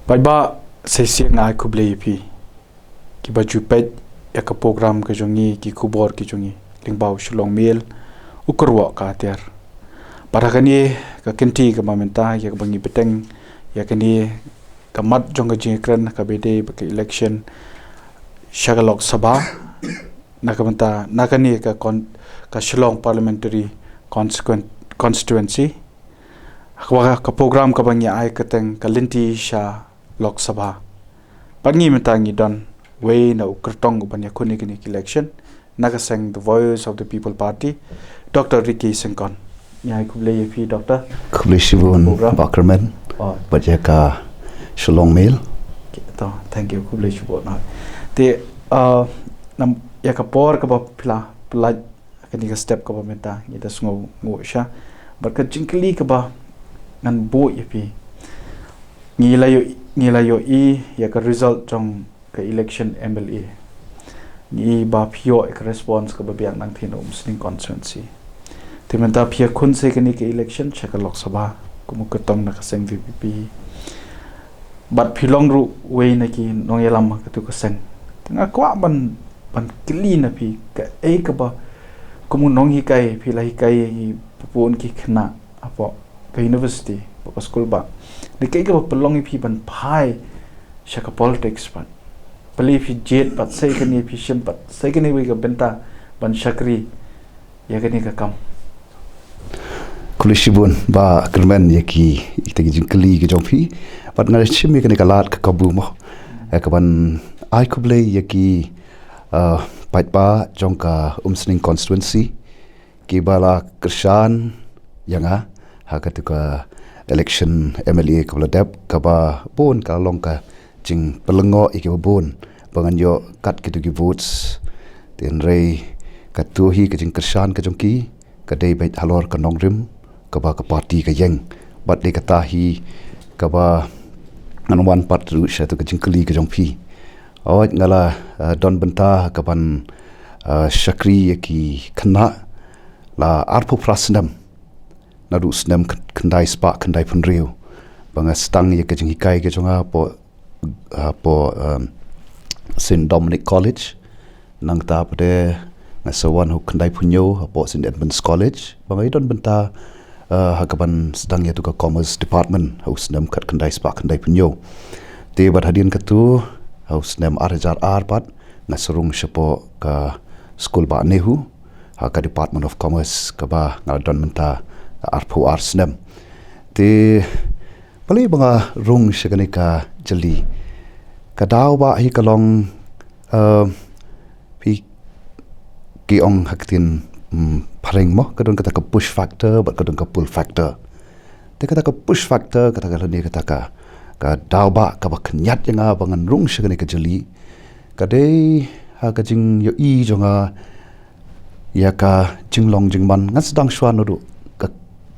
Ba sesi ngai kublei pi ki baju pet ya ka program ke jongi ki kubor ki jongi lingbau Shillong Mail u Kyrwoh ka Atiar para kani ka kenti ka mamenta ya ka bangi beteng ya kani ka mat jonga jingkran ka bede ka election shagalok sabha nakamenta nakani ka Shillong parliamentary constituency ka program ka bangi ai ka teng ka linti sha Lok Sabha pangi metangi don way na ukrtong banya kuni kini election nagaseng the voice of the people party Dr. Ricky Sengkon nyai kublei pi doctor kublei shibun bakerman bajaka Shillong Mail to thank you kublei shibun na te nam yakapor ka ba pla kani ka step ka ba menta ida sngo ngo sha barka jinkli ka ba ngan bo yapi ngilayo ya ka result trong ka election MLA ni ba pio ek response ka ba biak nang thin muslim constituency timenta phia khun se ka ni ka election chaka lok sabha kumu ka tong na ka seng VPP but Pynlong ru we na ki nong yalam ka tu ka seng tinga kwa ban kli na pi ka e ka ba kumu nong hi kai phi lai kai pupun ki khna apo ka university pa school ba ni kai ka Pynlong pi ban phai shaka politics ban believe he jet but say ka ni pi shim but say ka ni we ka benta ban shakri ya ka ni ka kam kulishibun ba kerman yaki itagi jingkli ke jompi but ngar chimi ka ni kalat ka kabu mo ka ban ai kublei yaki pait ba jongka umsning constituency ki bala kershan yanga ha ka tu ka election MLA kabla dep kaba bon ka long ka jing pelengo iki bon bangan yo kat kitu ki votes ten rei ka tu hi ka jing kershan ka jongki ka dei bait halor ka nongrim kaba ka party ka yeng bat de ka ta hi kaba an one part ru sha tu ka jing kli ka jongpi awat ngala don benta ka ban shakri ki khna la arpu prasnam nadu snam kendai spa kendai punriu banga stang ye kajing hikai ke jonga po St Dominic College nang ta pade ngasawan hu kendai punyo po St Edmunds College banga idon benta hakaban stang ye tu ka commerce department hu snam kat kendai spa kendai punyo te bat hadin katu hu snam arjar arpat ngasrung shapo ka school ba nehu ha ka department of commerce ka ba ngadon menta arpu arsnem te pali banga rung shagani ka jali ka daw ba hi kalong pi ki ong haktin paring mo kadon kata ka push factor but kadon ka pull factor te kata ka push factor kata ka ni kata ka daw ba ka ba knyat yanga bangan rung shagani ka jali ka dei ha ka jing yo i jonga ya ka jinglong jingman ngan sedang shwan no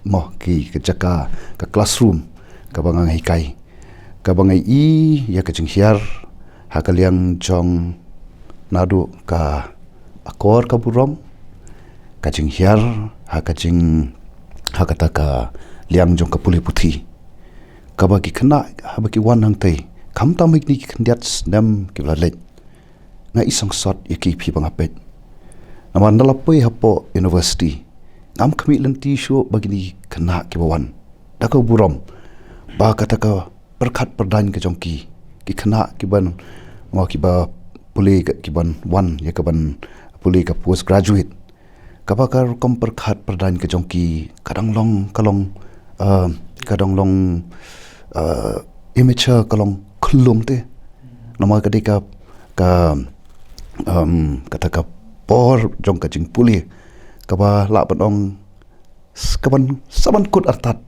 mo ki jaka ka classroom ka bangang hikai ka bangai i ya ka Jinghiar ha ka liang jong nadu ka akor ka burom ka Jinghiar ha ka ta ka liang jong ka Pule puthi ka ba ki khna ha ba ki wan hang tei kam ta mai ni ki khndiat snam ki la le nga isang sot ya ki phi banga pet naman nalapoi hapo university ngam kami lenti show bagini kena ki bawan dako burom ba kata ka Pyrkhat Pyrdaiñ ke jongki ki kena ki ban ngo ki ba Pule ki ban one ya ka ban Pule ka post graduate ka ba ka kom Pyrkhat Pyrdaiñ ke jongki kadang long immature kalong khulum te nama ka deka kata ka por jong ka jing Pule kaba la banong kaban saban kut artat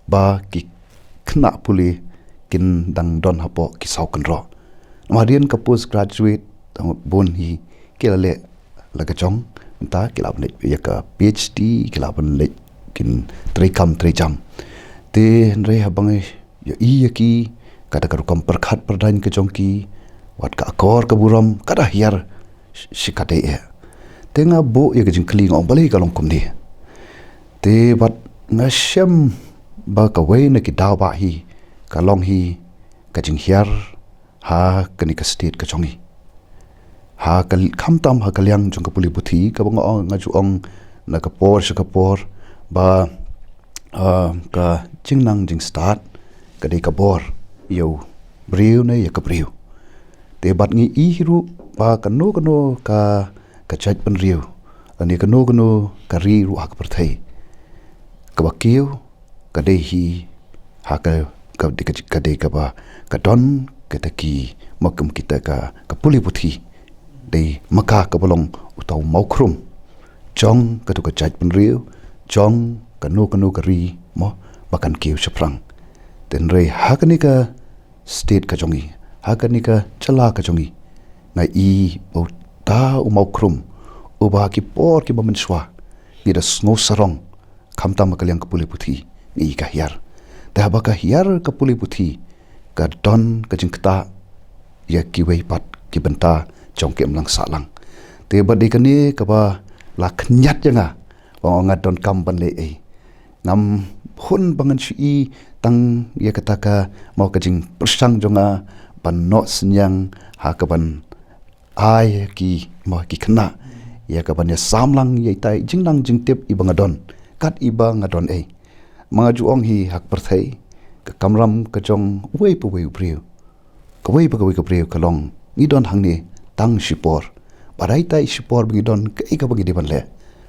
ba ki khna Pule kin dang don hapo ki sau kan ro marian ka post graduate bon hi kelale laga chong ta kilab ne ya ka PhD kilab le kin trekam te re habang ya i ki kata ka kam Pyrkhat Pyrdaiñ ke chong ki wat ka akor ka buram kada hiar shikate e tenga bo ye jing kling ong bali kalong kumni te bat nga shem ba ka we na ki daw ba hi ka long hi ka Jinghiar ha ka ni ka state ka chongi ha ka kham tam ha ka liang jong ka puli buthi ka bang ong nga ju ong na ka por sha ka por ba ka jingnang jing start ka dei ka bor yo briu ne ya ka briu te bat ngi I hiru ba ka no ka chaj pan riu ani ka no ka ri ru ha ka perthai ka ba kiu ka dei hi ha ka dei ka ba ka don ka ta ki makum kita ka puli buthi dei maka ka bolong utau mau khrum chong ka tu ka chaj pan riu chong ka no ka ri mo bakan kiu chaprang ten rei ha ka ni ka state ka jongi ha ka ni ka chala ka jongi ngai I bo ta u mau khrum u ba ki por ki ba men shwa ni da snow sarong kham tam ka liang ka puli buthi ni ka hiar ta ba ka hiar ka puli buthi ka don ka jingta ya ki wei pat ki banta chong kem lang sa lang te ba de ka ni ka ba la khnyat janga wa nga don kam ban le ei ngam hun bangan chi tang ya kata ka mau ka jing persang jonga ban no senyang ha ka ban ai ki mo ki khna ya ka ban ya samlang ye tai jingnang jingtep I bangadon kat I ba ngadon ei mga ju ong hi hak perthai ka kamram ka jong wei pu wei priu ka wei ka priu ka long ni don hang ni tang shipor barai tai shipor bi don kai ka bagi diban le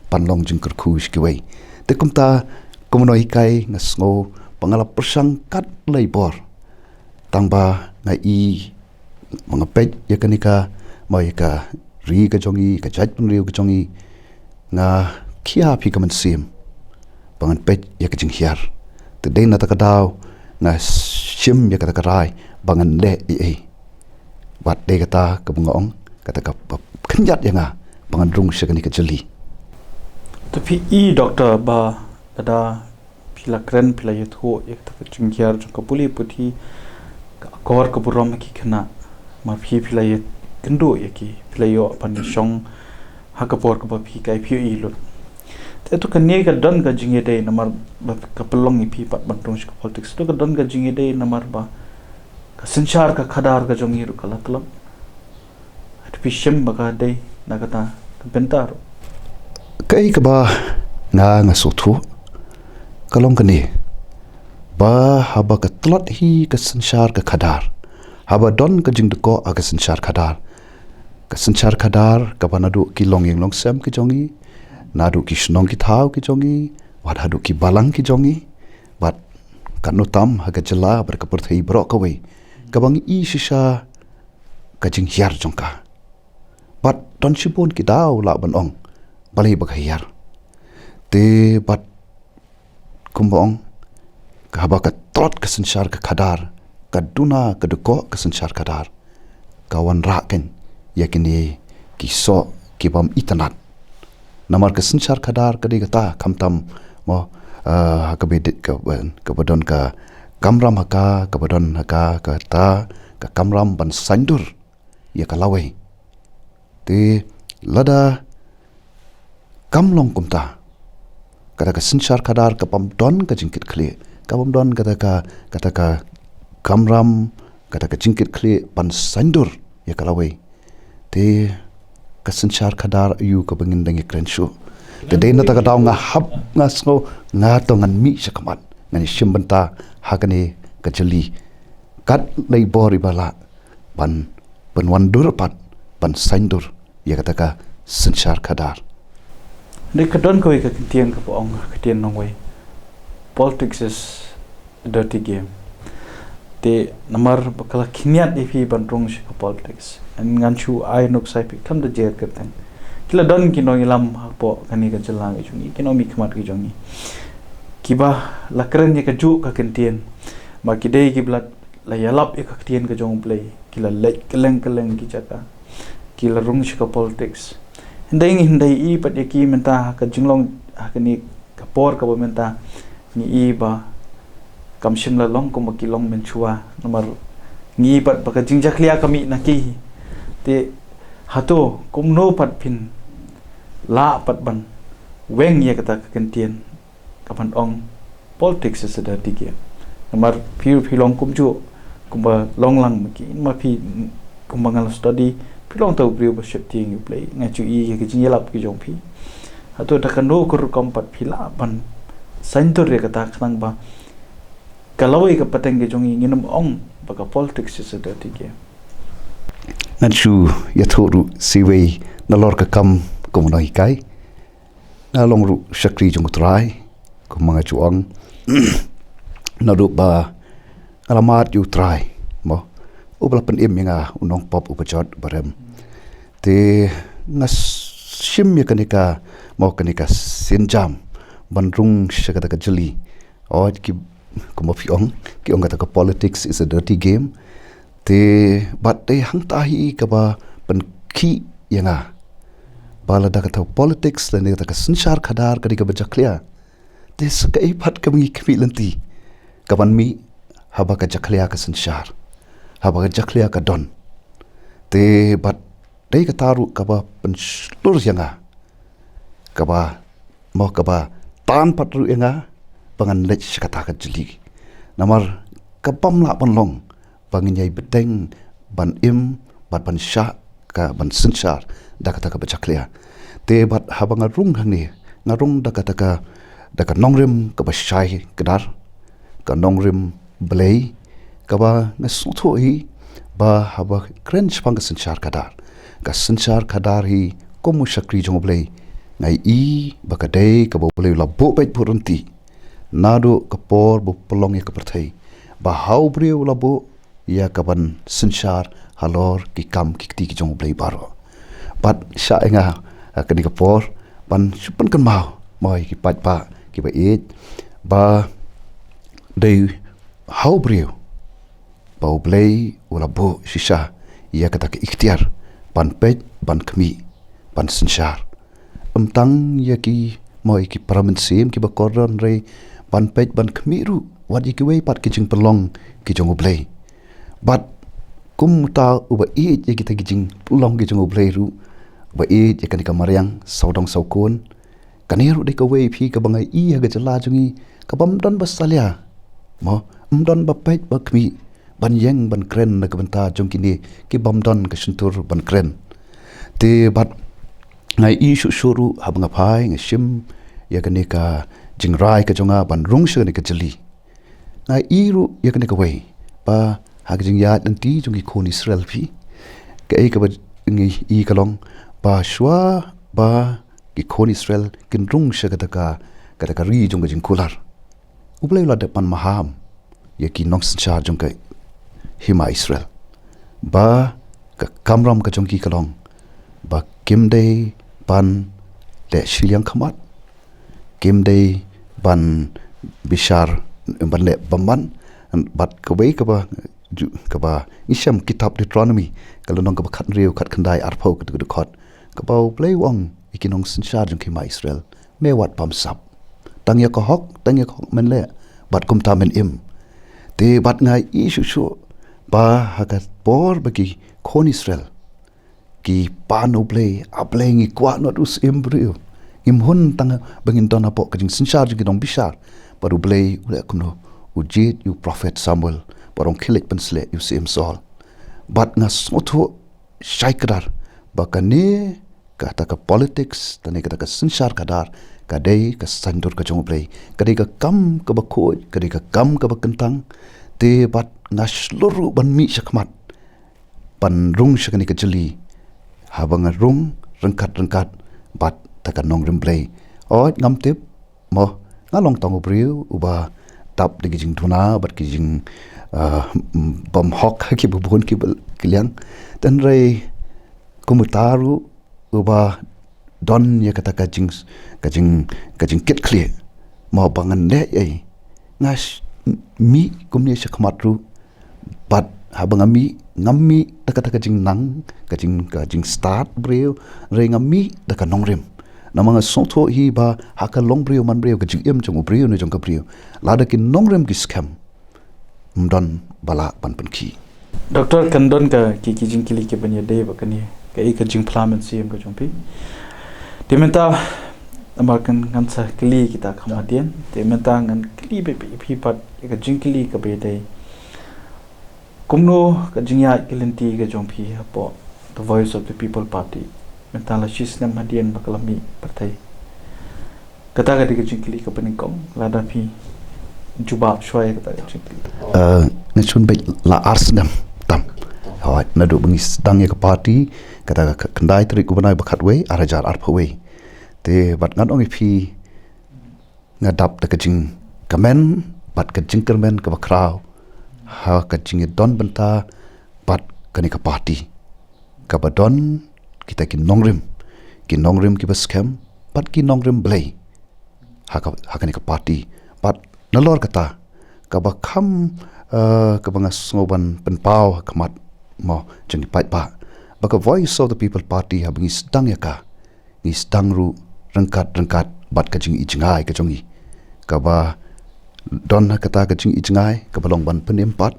Pynlong jing kur khush ki wei te kumta kumno ikai ngasngo pangalap persang kat lei bor tangba ngai I mga pej ya kanika mai ka ri ka jongi ka jaj pun riu ka jongi nga khia phi ka man sim pangan pej ya ka Jinghiar te dei na ta ka daw nga shim ya ka ta ka rai bangan le I wat de ka ta ka bungong ka ta ka khnyat ya nga bangan rung se ka ni ka jeli to phi doctor ba ada pila kren pila yetho ek ta Jinghiar jong ka puli puthi ka kor ka burom ki khna ma phi pila yet kendo yaki pila yo pan shong ha ka por ka ba phi kai phi I lo te to ka ne ka don ka jinge dei namar ba ka pelong I phi pat ban tong ka politics to ka don ka jinge dei namar ba ka sanchar ka khadar ka jongi ru kala tlam at phi shem ba ka dei na ka ta bentar kai ka ba nga so thu kalong kani ba haba ka tlot hi ka sanchar ka khadar haba don ka jing ko aga sanchar khadar ka banadu ki longyeng long sem ki jongi nadu ki shnong ki thau ki jongi wat hadu ki balang ki jongi bat kanutam haga jala bar ka purthai bro ka wei ka bang I shisha ka Jinghiar jongka bat don shipon ki daw la ban ong balai ba hiar te bat kumbong ka haba ka trot ka sanchar ka khadar ka duna ka duko ka sanchar khadar kawan ra ken yakini ki so ki bam itanat namar ka sanchar khadar ka de ta khamtam mo ka be ka badon ka kamram haka ka badon haka ka ta ka kamram ban sandur ya ka lawai te lada kamlong kumta kada ka sanchar khadar ka pam don ka jingkit khle ka pam don kada ka kamram kada ka jingkit khle pan sandur ya ka lawai te ka sanchar khadar yu ka bangin dangi krenshu te de na ta ka daw nga hap nga sngo nga to ngan mi shakamat ngani shimbanta hakani ka jeli kat lei bori bala pan wandur pat pan sandur ya kata ka sanchar khadar de ka don ko ka tiang ka ong ka tiang nong wei politics is a dirty game te namar bakala khiniat di phi ban rong shi ka politics an ngan chu ai nok sai pik tham da jer ka tan kila don ki no ilam ha po kani ka jalang chu ni kino mi khmat ki jongi kiba lakran ye ka ju ka kentien ma ki dei ki blat la yalap e ka tien ka jong play kila lek keleng ki chaka kila rung shi ka politics hindai I pat ye ki menta ka jinglong ka ni ka por ka ba menta ni I ba kam shim la long ko ma ki long men chua namar ni pat ba ka jingjaklia kami na ki te hato kum no pat phin la pat ban weng ye ka ta ka kentien kapan ong politics is a dirty game namar Pylong kum ju kumba long lang maki ma phi kumba ngal study Pynlong tau brio ba shifting you play ngai chu I ke jingelap ki jong phi ato ta kan no kur kompat phila ban santor re kata khang ba kalawai ka pateng ke jong nginam ong ba ka politics is da ti ke ngan chu ya thoru siwei na lor ka kam kum noi kai na long ru shakri jong trai kum manga chuang na ru ba alamat yu trai mo ubla pen im nga unong pop upachot barem te ngas shim ya kanika mo kanika sinjam ban rung shakata ka jali o ki kum of yong ki ong ka politics is a dirty game te bat te hang tahi ka ba pen ki yanga bala da ka politics le ne ta ka sinchar khadar ka ka bajaklia te sakai phat ka mi khmi lanti ka ban mi haba ka jaklia ka sinchar haba ka jaklia ka don te bat dei ka taru ka ba pen slur yanga ka ba mo ka ba tan patru yanga pangan lech kata ka jeli namar ka pamla panlong panginyai bedeng ban im bat ban sha ka ban sinchar da kata ka bachaklia te bat haba ngarung hangni ngarung da kata nongrim ka ba shai kedar ka nongrim blei ka ba ngasutho hi ba haba cringe pang sinchar kadar ka sinchar kadar hi komu shakri jong blei ngai I ba ka dei ka bo blei la bo bet purunti nado ka por bo pelong ya ka perthai ba hau brio la bo ya ka ban sinchar halor ki kam ki ti ki jong blei baro bat sha enga ka ni ka por ban supan kan mau moi ki pat pa ki ba it ba dei hau brio ba blei wala bo shisha ya ka ta ki ikhtiar ban pet ban khmi ban sinchar tang ya ki moi ki paramin sim ki ba koron re ban pet ban khmi ru wat ki wei pat ki jing pelong ki jong blei but kum ta uba I ya kita gijing long ki jong blei ru ba I ya kan ka mariang saudong saukun kaniru de ka wei phi ka bangai I ha ga jala jungi ka bam don basalia mo don ba pet ba khmi ban yeng ban kren na ka banta jong ki ni ki bam don ka suntur ban kren te bat ngai I shu shuru habanga phai ngai shim ya kan ka jingrai ka jonga ban rung shu ni ka jali ngai I ru ya kan ka wei ba hak Jinghiar nanti jungi kon Israel phi ka ai ka ba ngi I ka long ba shwa ba ki kon Israel kin rung sha ka ka ri jung jing kular ublei la de pan maham ya ki nong sinchar jung ka hima Israel ba ka kamram ka jung ki ka long ba kim dei ban le shiliang khamat kim dei ban bishar ban le bamban bat ka wei ka ba isham kitab Deuteronomy kalau nong ka ba khat riu khat khandai arpho ka du khot ka ba play wong ikinong sinchar jung ki ma Israel me wat pam sap tang ya ka hok men le bat kum ta men im te bat ngai I shu ba hakat por bagi kon Israel ki pano play a playing kwa not us imbrio im hun tang bangin dona po ka jing sinchar jung ki dong bishar baru play ule kumno ujit you prophet Samuel barong khilik pensle you sim sol bat ngas soto shaikrar bakane kata ka politics tane kata ka sinchar kadar kadai ka sandur ka jong play kadai ka kam ka bakoi kadai ka kam ka bakentang te bat ngas luru ban mi shakmat pan rung shakani ka jeli habang rung rengkat bat taka nong remplay oi ngam tip mo ngalong tong briu uba tap de jing tuna bat ki jing bam hok ki bubun ki kiliang dan rei kumutaru uba don ya kata ka jing kit clear mo bangan le ai ngas mi kumni shakmatru bat habang ami ngami taka jing nang ka jing start breu re ngami taka nongrem namanga soto hi ba haka long breu man breu ka jing em jong breu ne jong ka breu lada ki nongrem ki scam mdon bala pan ki Dr. Kandon ka ki jing kili ke banya de ba kani ka I ka jing plamen sim ka jong pi dementa amarkan ngansa kili kita khamatian dementa ngan kili be pi pat ka jing kili ka be dei kumno ka Jinghiar kilenti ka jongpi apo the voice of the people party mentala system hadian bakalami partai kata ka jingkili ka peningkong lada pi jubab shwai kata jingkili ngachun baik la arsnam tam hoi nadu bangis dangya ka party kata kendai tri ku banai bakat we arajar arpwe te bat ngan ongi pi ngadap de kajing kamen bat kajing kermen ka bakrau ha kajing don benta bat kani ka party ka badon kita ki nongrim ki baskem bat ki nongrim blai ha kani ka party bat nalor kata ka bakham ka bangas ngoban penpau kamat mo jeng pai pa baka voice of the people party ha bangi sedang ya ka ni sedang ru rengkat bat ka jing ijngai ka jongi ka ba don kata ka jing ijngai ka balong ban pen empat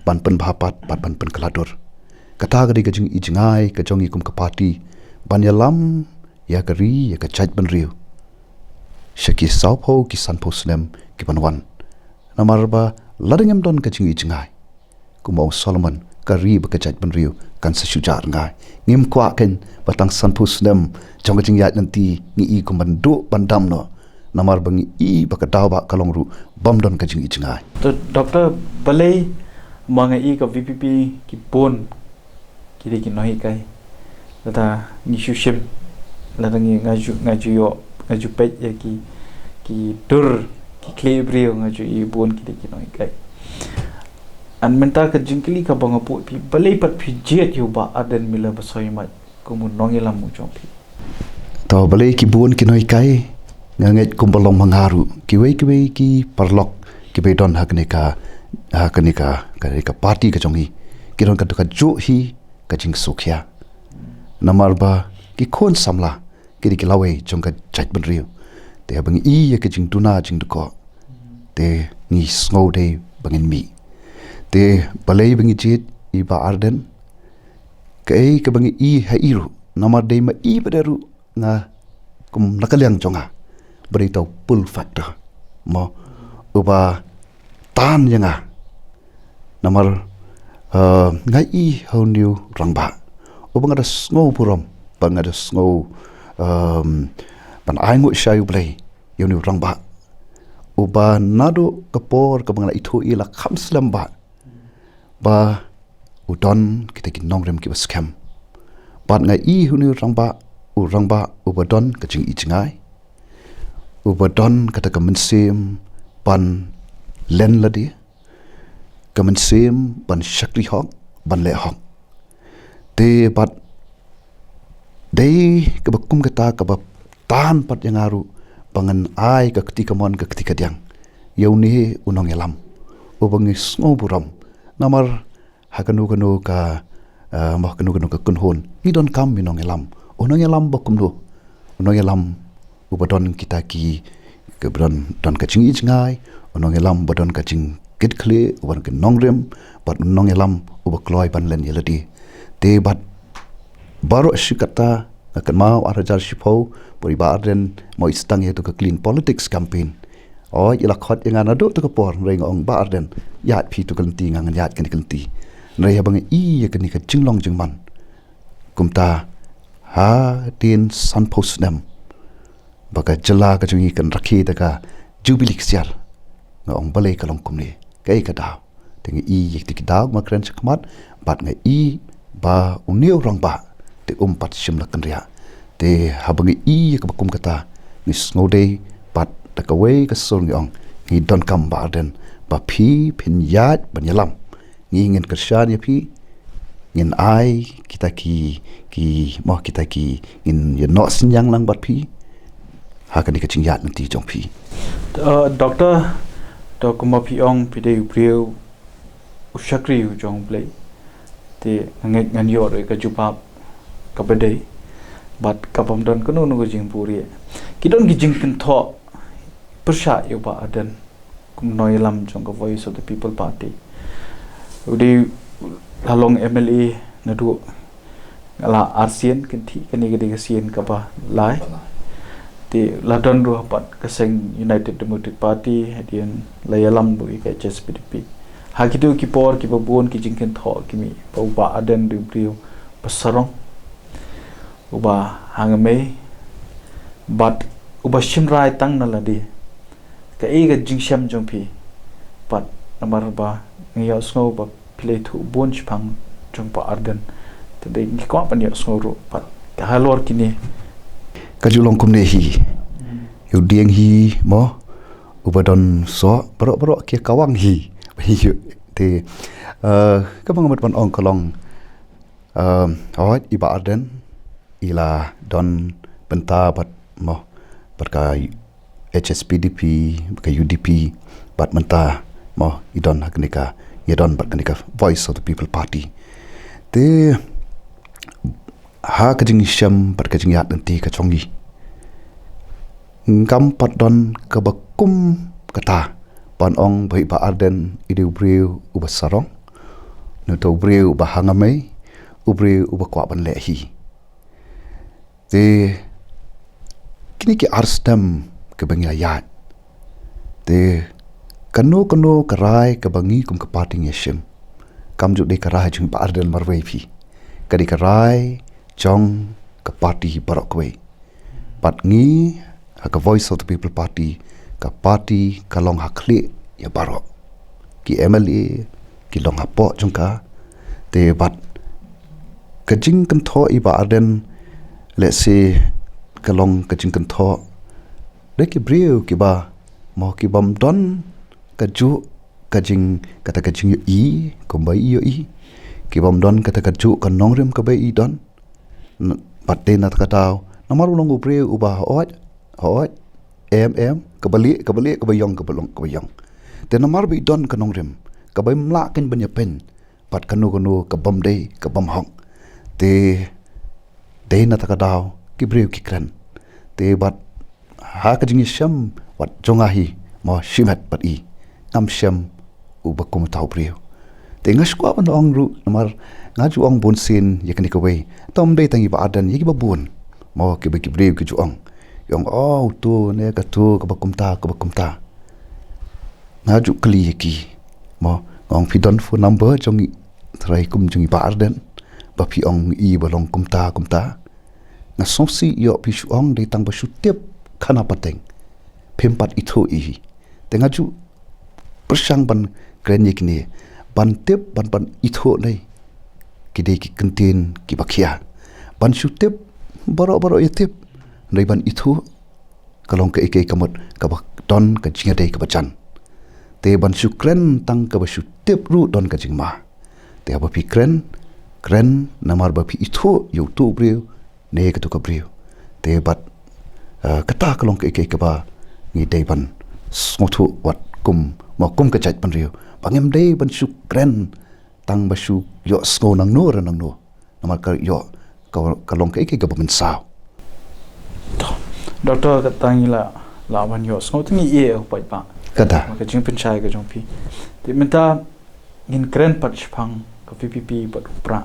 ban pen bhapat bat ban pen keladur kata ka jing ijngai ka jongi kum ka party ban ya lam ya ka ri ya ka chait ban riu shaki saupo ki sanpo snem ki banwan namarba ladingem don ka jing ijngai kumau Solomon ka ri ba ka chait ban riu kan sa shujar ngai ngim kwa ken batang sanpo snem jong jing yat nanti ni i kum ban do bandam no namar bangi i ba ka daw ba kalong ru bam don ka jing ijngai to doctor balai manga i ka VPP ki pon kiri ki noi kai lata ni shushim lata ngi ngaju pet ya ki dur ki klebrio ngaju i bon kiri ki noi kai an menta ka jingkili ka bangapu pi balai pat pi jet yu ba aden mila basoi mat kumun nongilam mu jompi to balai ki bon ki noi kai nganget kumbalong mangaru ki wei ki parlok ki be don hakne ka party ka jongi ki don ka ju hi ka jing sukhya namar ba ki khon samla ki lawe jong ka chait ban riu te bang i ka jing tuna jing ko te ni snow day bangin mi te balai bangi jit i ba arden ka bangi i ha iru namar day ma i badaru nga kum nakaliang jonga beritahu pull factor mo uba tan yanga namar ngai i how new rangba ubang ada snow purom bang ada snow ban aingu shayu play yuni rangba uba nado kapor ka bangla itu ila khamslam ba udon kita ki nongrem ki baskem ban ngai i hunu rangba ubadon ka jing ichngai ubadon kata ka mensim ban len ladi ka mensim ban shakri hok ban le hok te bat dei ka bakum kata ka ba tan pat yang aru bangan ai ka ketika mon ka ketika diang yauni unong elam ubangi sngo buram namar hakanu ka mah kanu ka kunhon i don kam minong elam unong elam bakum do unong elam ubadon kita ki kebron don kacing ijngai unong elam badon kacing kit kle uban ke nongrem bat unong elam ubakloi ban len yeladi te bat baro shikata akan mau arajar shipau poribar den mau istang itu ke clean politics campaign oh ila khot yang anado tu ke por reng ong bar den yat pi tu kelenti ngangan yat kan kelenti rei bang i ya kan ka jinglong jingman kumta ha tin sun post nem baka jela ka jungi kan rakhi daga jubilik siar ngong balai kalong kumni kai ka daw tengi i yek tik daw ma kren chakmat bat ngai i ba uniu rong ba te pat shimla kan ria te habangi i ka bakum kata nis ngode pat taka we ka sol ngong ngi don kam ba den ba phi phin yat ban yalam ngi ngin kershan ya phi ngin ai kita ki mo kita ki in ye no sinyang lang bat phi hakan ni kaching yat nanti jong phi doctor to kuma phi ong phi de priu ushakri jong play te ngan yo re ka jupap ka bede bat kapam don kono no jing puri kidon gi jing kin tho persha yo ba adan kum noilam jong ka voice of the people party udi halong MLA nadu ala arsian kinti kani gede gasien ka ba lai ti ladon do pat kaseng United Democratic Party hadian layalam bu ka HSPDP hakidu ki por ki babon ki jingken tho ki mi pa uba aden du priu pasarong uba hangame but uba shimrai tang na ladi ka ega jingsham jongpi pat namar ba ngiya snow ba play thu bon chpang jong pa arden tade ni ko pan ya snow ro pat ka halor kini kajulong kumne hi yu dieng hi mo ubadon so bro kia kawang hi te ka bang mat ban ong kolong awat iba arden ila don benta bat mo berka HSPDP berka UDP bat menta mo idon haknika yadon bat kanika voice of the people party te ha kajing syam bat kajing yat nanti ka chongi ngam pat don ka bakum kata pan ong bai ba arden idu breu uba sarong no to breu ba hangame ubreu uba kwa ban le hi te kini ki arstam ke bangya yat te kano karai ke bangi kum ke parting yeshim kam ju de karai jung ba arden marwei phi kadi karai chong ke party barok we pat ngi ka voice of the people party ka party kalong hakli ya barok ki MLA ki long hapo jungka te bat kajing kan tho iba arden let's say kalong kajing kan tho de ki brio ki ba mo ki bam don kaju kajing kata kajing yo i kombai yo i ki bam don kata kaju kan nongrim ka bai i don patte na kata namaru long brio uba hoat kabali kabayong te namar bi don kanong rim kabay mla kin banya pen pat kanu kabam day kabam hong te day na takadaw kibriw kikran te bat ha kajing syam wat jongahi mo shimat pat i am syam ubakum taw briw te ngaskwa ban ong ru namar ngaju ong bunsin yakni kaway tom day tangi ba adan yiki babun mo kibriw ki juong yang tu ne ka tu kabakumta ngaju kli ki mo ong pidon phone number jong trai kum jong ba arden ba pi ong i balong kumta na somsi yo pi ong de tang ba shutep khana pateng pempat itu i te ngaju persang ban krenik ni ban tep ban itu nei kide ki kentin ki bakia ban shutep baro yetep nei ban itu kalong ke kamot ka don ka jinga dei ka bacan te ban syukren tang ka basu tip ru don ka jingma te aba pi kren namar ba pi itu yu tu briu ne ka tu ka briu te bat kata kalong ke ka ba ngi dei ban smotu wat kum ka chat ban riu bangem dei ban syukren tang basu yo sko nang no namar ka yo kalong ke ka ba men sao doctor katang ila lawan yo sngo tingi e pai pa kata ka jing penchai ka jong pi ti menta ngin kren pat chpang ka PPP pat pra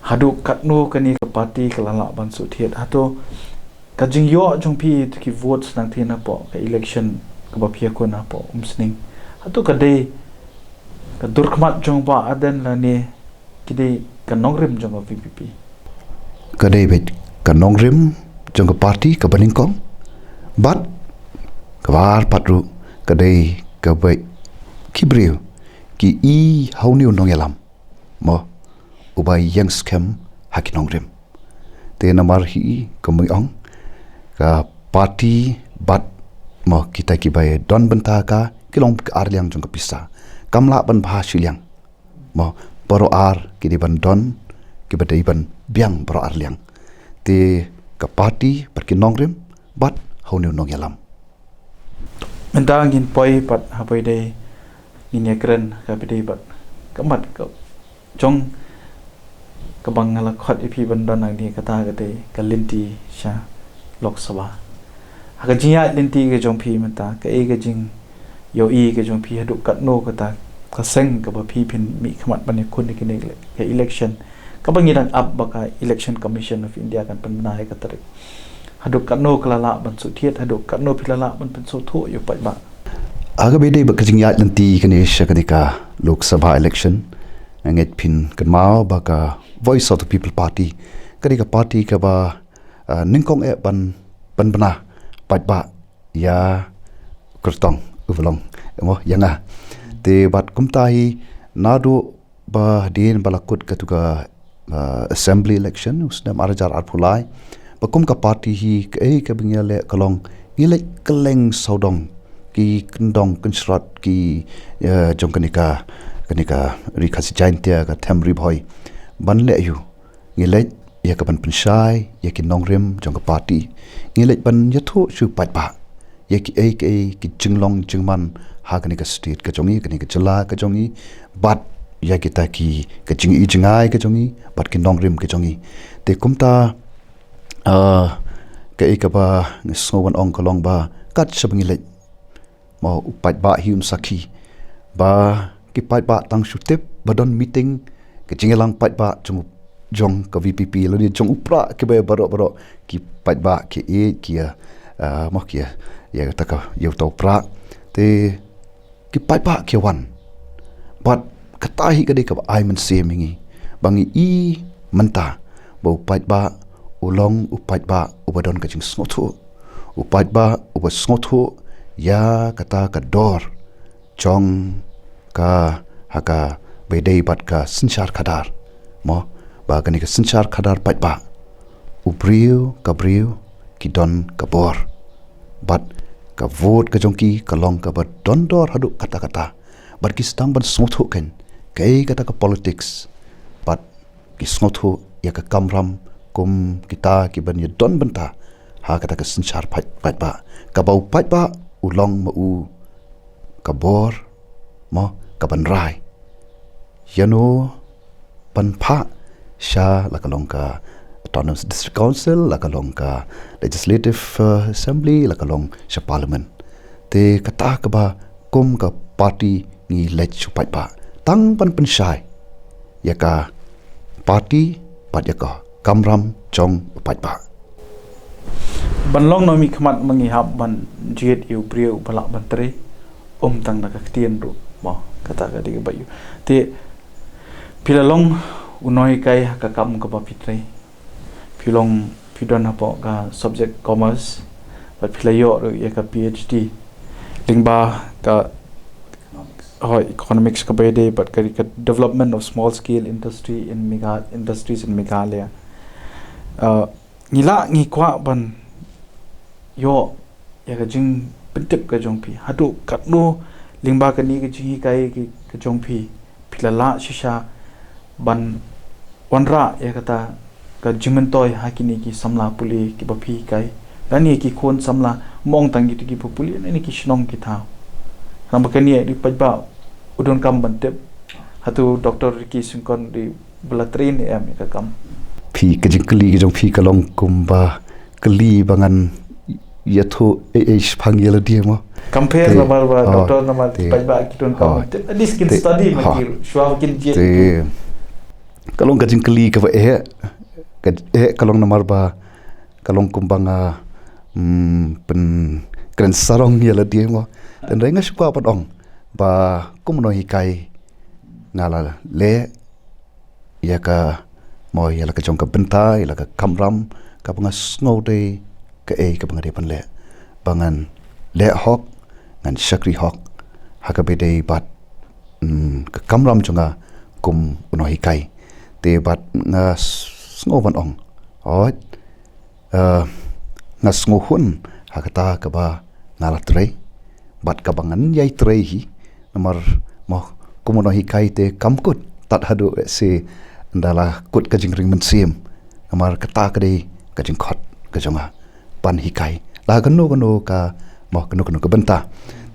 hadu katno kani ka party kalala ban su thiet hato ka jing yo jong pi ki votes nang thina po ka election ka ba phia ko na po umsning hato ka dei ka durkhmat jong ba aden la ne ki dei ka nongrim jong PPP ka dei bet ka nongrim jong ka party ka baningkong bat kawar patru kadai ka bai kibriu ki i hauniu nong yalam mo ubai yang scam hakinong rim te namar hi kamui ong ka party bat mo kita ki bai don benta ka kilong arliang jong ka pisa kamla ban bha shiliang mo poro ar ki di ban don ki badai ban biang poro arliang te ka party perki nongrim bat hauniu nong yalam menta ngin poi pat hapai dei ngin yakren ka pidei bat kamat ka jong ka bangala khat ipi bandan ang ni kata ka dei ka linti sha lok sabha ha jiya linti ke jong phi menta ka e ka jing yo i ke jong phi hadu kat no kata ka seng ka ba phi phin mi khamat ban kun ni kine ka election ka bangiran up baka election commission of India kan panai ka tarik haduk katno kalala ban su thiet haduk katno philala ban pen so tho yo pai ba aga bede ba Jinghiar nanti kanisha kanika Lok Sabha election anget pin kanmao ba ka Voice of the People Party kanika party ka ba ningkong ban bana pat ba ya kertong uvelong mo yanga te bat kumta hi nadu ba din balakut katuka assembly election usna marajar arpulai bakum ka party hi ka bingale kalong ile keleng saudong ki kendong kensrat ki jong kanika rikasi jaintia ka thamri boy ban le yu ngile ya ka ban penshai ya ki nongrem jong ka party ngile ban yatho chu pat ba ya ki jinglong jingman ha kanika state ka jongi kanika jala ka jongi bat ya kita ki ka jingi jingai ka jongi bat ki nongrem ka jongi te kumta ka ba ngiswan ong kalong ba kat sabngile mau upat ba hiun sakhi ba ki pat ba tang shutep badon meeting ke jingelang pat ba jong ka VPP lo ni jong upra ke ba baro ki pat ba ke kia mo kia ya ta ka yo to pra te ki pat ba ke wan but katahi ka de ka ai man se mingi bangi i manta bo pat ba ulong upat ba ubadon ka jing snotho upat ba ubasnotho ya kata ka dor chong ka haka bedei bat ka sinchar khadar mo ba kani ka sinchar khadar pat ba ubriu ki don ka bor bat ka vote ka jongki ka long ka ba don dor hadu kata bat ki stang ban smotho ken kai kata ka politics bat ki smotho ya ka kamram kum kita ki ban ya don banta ha kata ka sinchar pat ba ka bau pat ba ulong mau kabor mo kaban rai yano panpa sha lakalong ka autonomous district council lakalong ka legislative assembly lakalong sha parliament te kata ka ba kum ka party ni lech chupai ba tang pan penshai ya ka party pat ya ka kamram chong pat ba Banlong nomi khamat mangihap ban jet yu priu balak bantre tang nak ktien ru mo kata ka diga bayu te pilalong unoi kai ka kam ka bapitre pilong pidon apo ka subject commerce ba pilayo ru ya ka PhD lingba ka economics ka bede but ka development of small scale industries in Meghalaya ngila ngi kwa ban yo ya ka jing pentep ka jongpi hadu katno lingba ka ni ka jingi kai ka jongpi pilala shisha ban wanra ya kata ka jimentoy hakini ki samla pule ki bapi kai lani ki khon samla mong tangi ki puli ni ki shnong ki tha nam ka ni ri pajba udon kam bantep hatu doctor ki singkon di blatrin em ka kam phi ka jingkli ki jong phi ka long kumba kli bangan yatho panggil dia mo compare number doctor number pajba kitun kam this kin study makir shwa kin je kalong ka jingkli ka kalong number ba kalong kumbanga pen kren sarong yala dia mo dan renga shwa padong ba kumno hikai ngala le ya ka mo yala ka jong ka bentai yala ka kamram ka pangas ngode ka ka pangade le bangan le hok ngan shakri hok haka bede bat ka kamram chunga kum uno hikai te bat nga sngoban ong oi nga sngohun hakata ka ba ngala tre bat ka bangan yai tre hi namar mo kum uno hikai te kamkut tat hadu se ndala kut ka jingring mensim namar kata ka de ka jingkhot ka jonga pan hikai la kanu ka mo kanu ka benta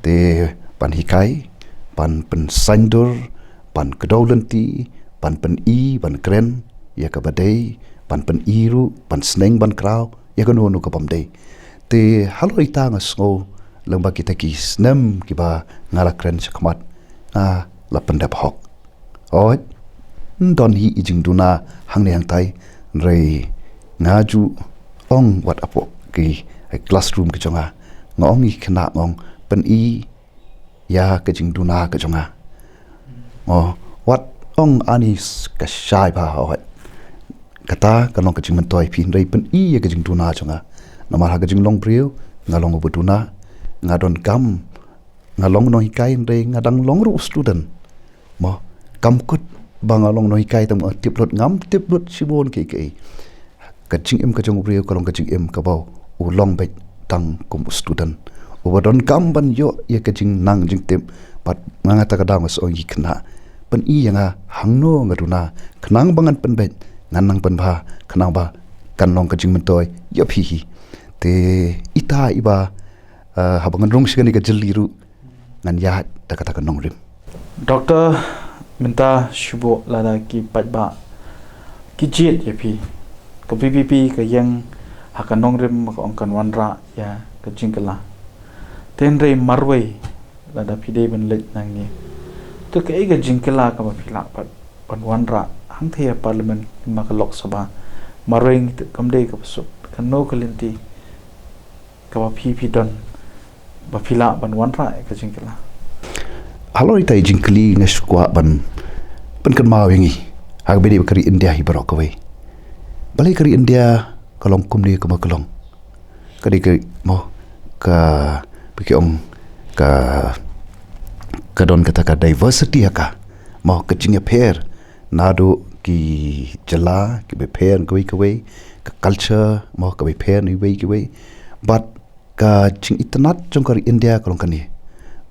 te pan hikai pan pen sandur pan kedolenti pan ban kren ya ka badai pan iru pan sneng ban kraw ya kanu ka pamdei te halorita nga sngo lamba kita ki snem ki ba ngala kren chakmat la pendap hok oi don hi ijing duna hangne hang tai rei ngaju ong wat apo ki classroom ki chonga ngong i khna ngong pen ya ke jing duna ke jonga wat ong ani ka shai ba hoi kata kalong ke jing mentoi pin rei pen I ya ke jing duna jonga namar ha ke jing long priu ngalong buduna ngadon kam ngalong no hikai rei ngadang long ru student mo kam kut bangalong no hikai tam tiplot ngam tiplot sibon ke kaching im kachong priu kalong kaching im kabau ulong bet tang kum student ubadon kam ban yo ye kaching nang jing tem pat ngata kadang so yi kna pen I yanga hangno ngaduna knang bangan pen bet nganang pen ba knang ba kanlong kaching mentoi yo phi te ita iba habangan rung sigani ka jeliru ngan ya takata ka nongrim Doctor minta shubo lada ki patba ki jet ya pi ka PPP ka yang hakan nongrim ka ongkan wanra ya ka jingkala tenre marway lada pide ben let nangi to ka ega jingkala ka mapila pat pan wanra hang thea parliament ma ka lok sabha marway kamde ka pasuk kan no kalinti ka PPP don bapila ban wanra ka jingkala haloi tai jingkli ngeskwa ban pen kan ma wengi hag bedi kari India hi barok we balai kari India kalong kumni ka makalong kadi ke mo ka pikiong ka don kata ka diversity ka mo ka jinga pair nado ki jala ki be pair ka we ka culture mo ka be pair ni we but ka jing itnat jong kari India kalong kani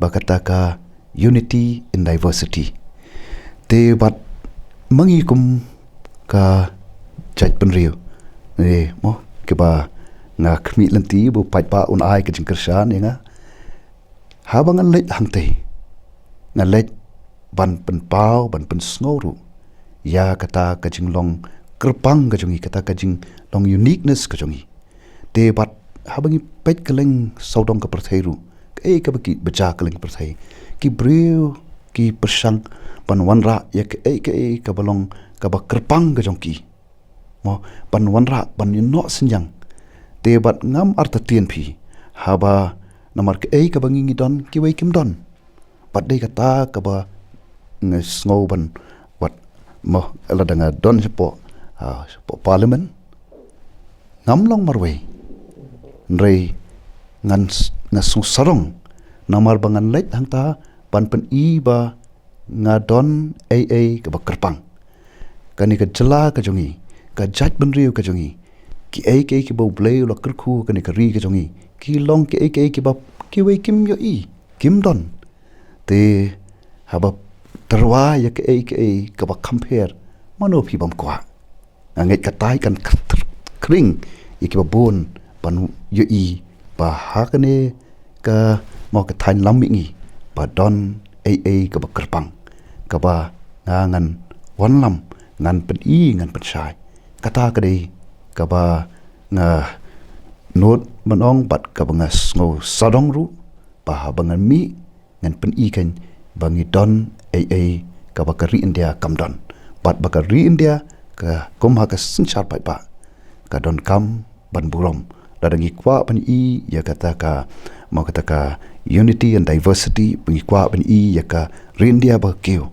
ba kata ka unity in diversity te bat mangi kum ka jaj penriu ne mo ke ba nga khmi lanti bu pai pa un ai ke jing kersan nga habangan leit hangte nga leit ban pen pau ban pen snoru ya kata ka jing long kerpang ka jongi kata ka jing long uniqueness ka jongi te bat habangi pet keleng saudong ka perthairu ka baki baca keleng perthai ki breu ki persang pan wanra ya ke ka balong ka ba kerpang ka jongki mo pan wanra pan no senjang te bat ngam arta tien phi haba namar ke ka bangi don ki wei kim don pat dei kata ka ba ngau ban wat mo ala danga don po parliament ngam long marwei rei ngan ngasung sarong namar bangan leit hangta pan pen I ba ngadon ka ba kerpang kani ka jela ka jongi ka jat benriu ka jongi ki ki ba blei lo kerku kani ka ri ka jongi ki long ki ba ki wei kim yo I kim don te haba terwa ya ki ka ba compare mano phi bam kwa ngai ka tai kan kring ki ba bon pan yo I ba ha kane ka mo ka thain lammi ba don ka ba kerpang ka ba ngan wan lam ngan pen I ngan pen sai kata ka dei ka ba nga not manong bat ka ba ngas ngo sadong ru ba bangan mi ngan pen I kan bangi don ka ba ka ri India kam don bat ba ka ri India ka kom ha ka sinchar pai ba ka don kam ban burom dadangi kwa pan I ya kata ka mau kata ka unity and diversity pengi kwa pan I ya ka ri India ba keu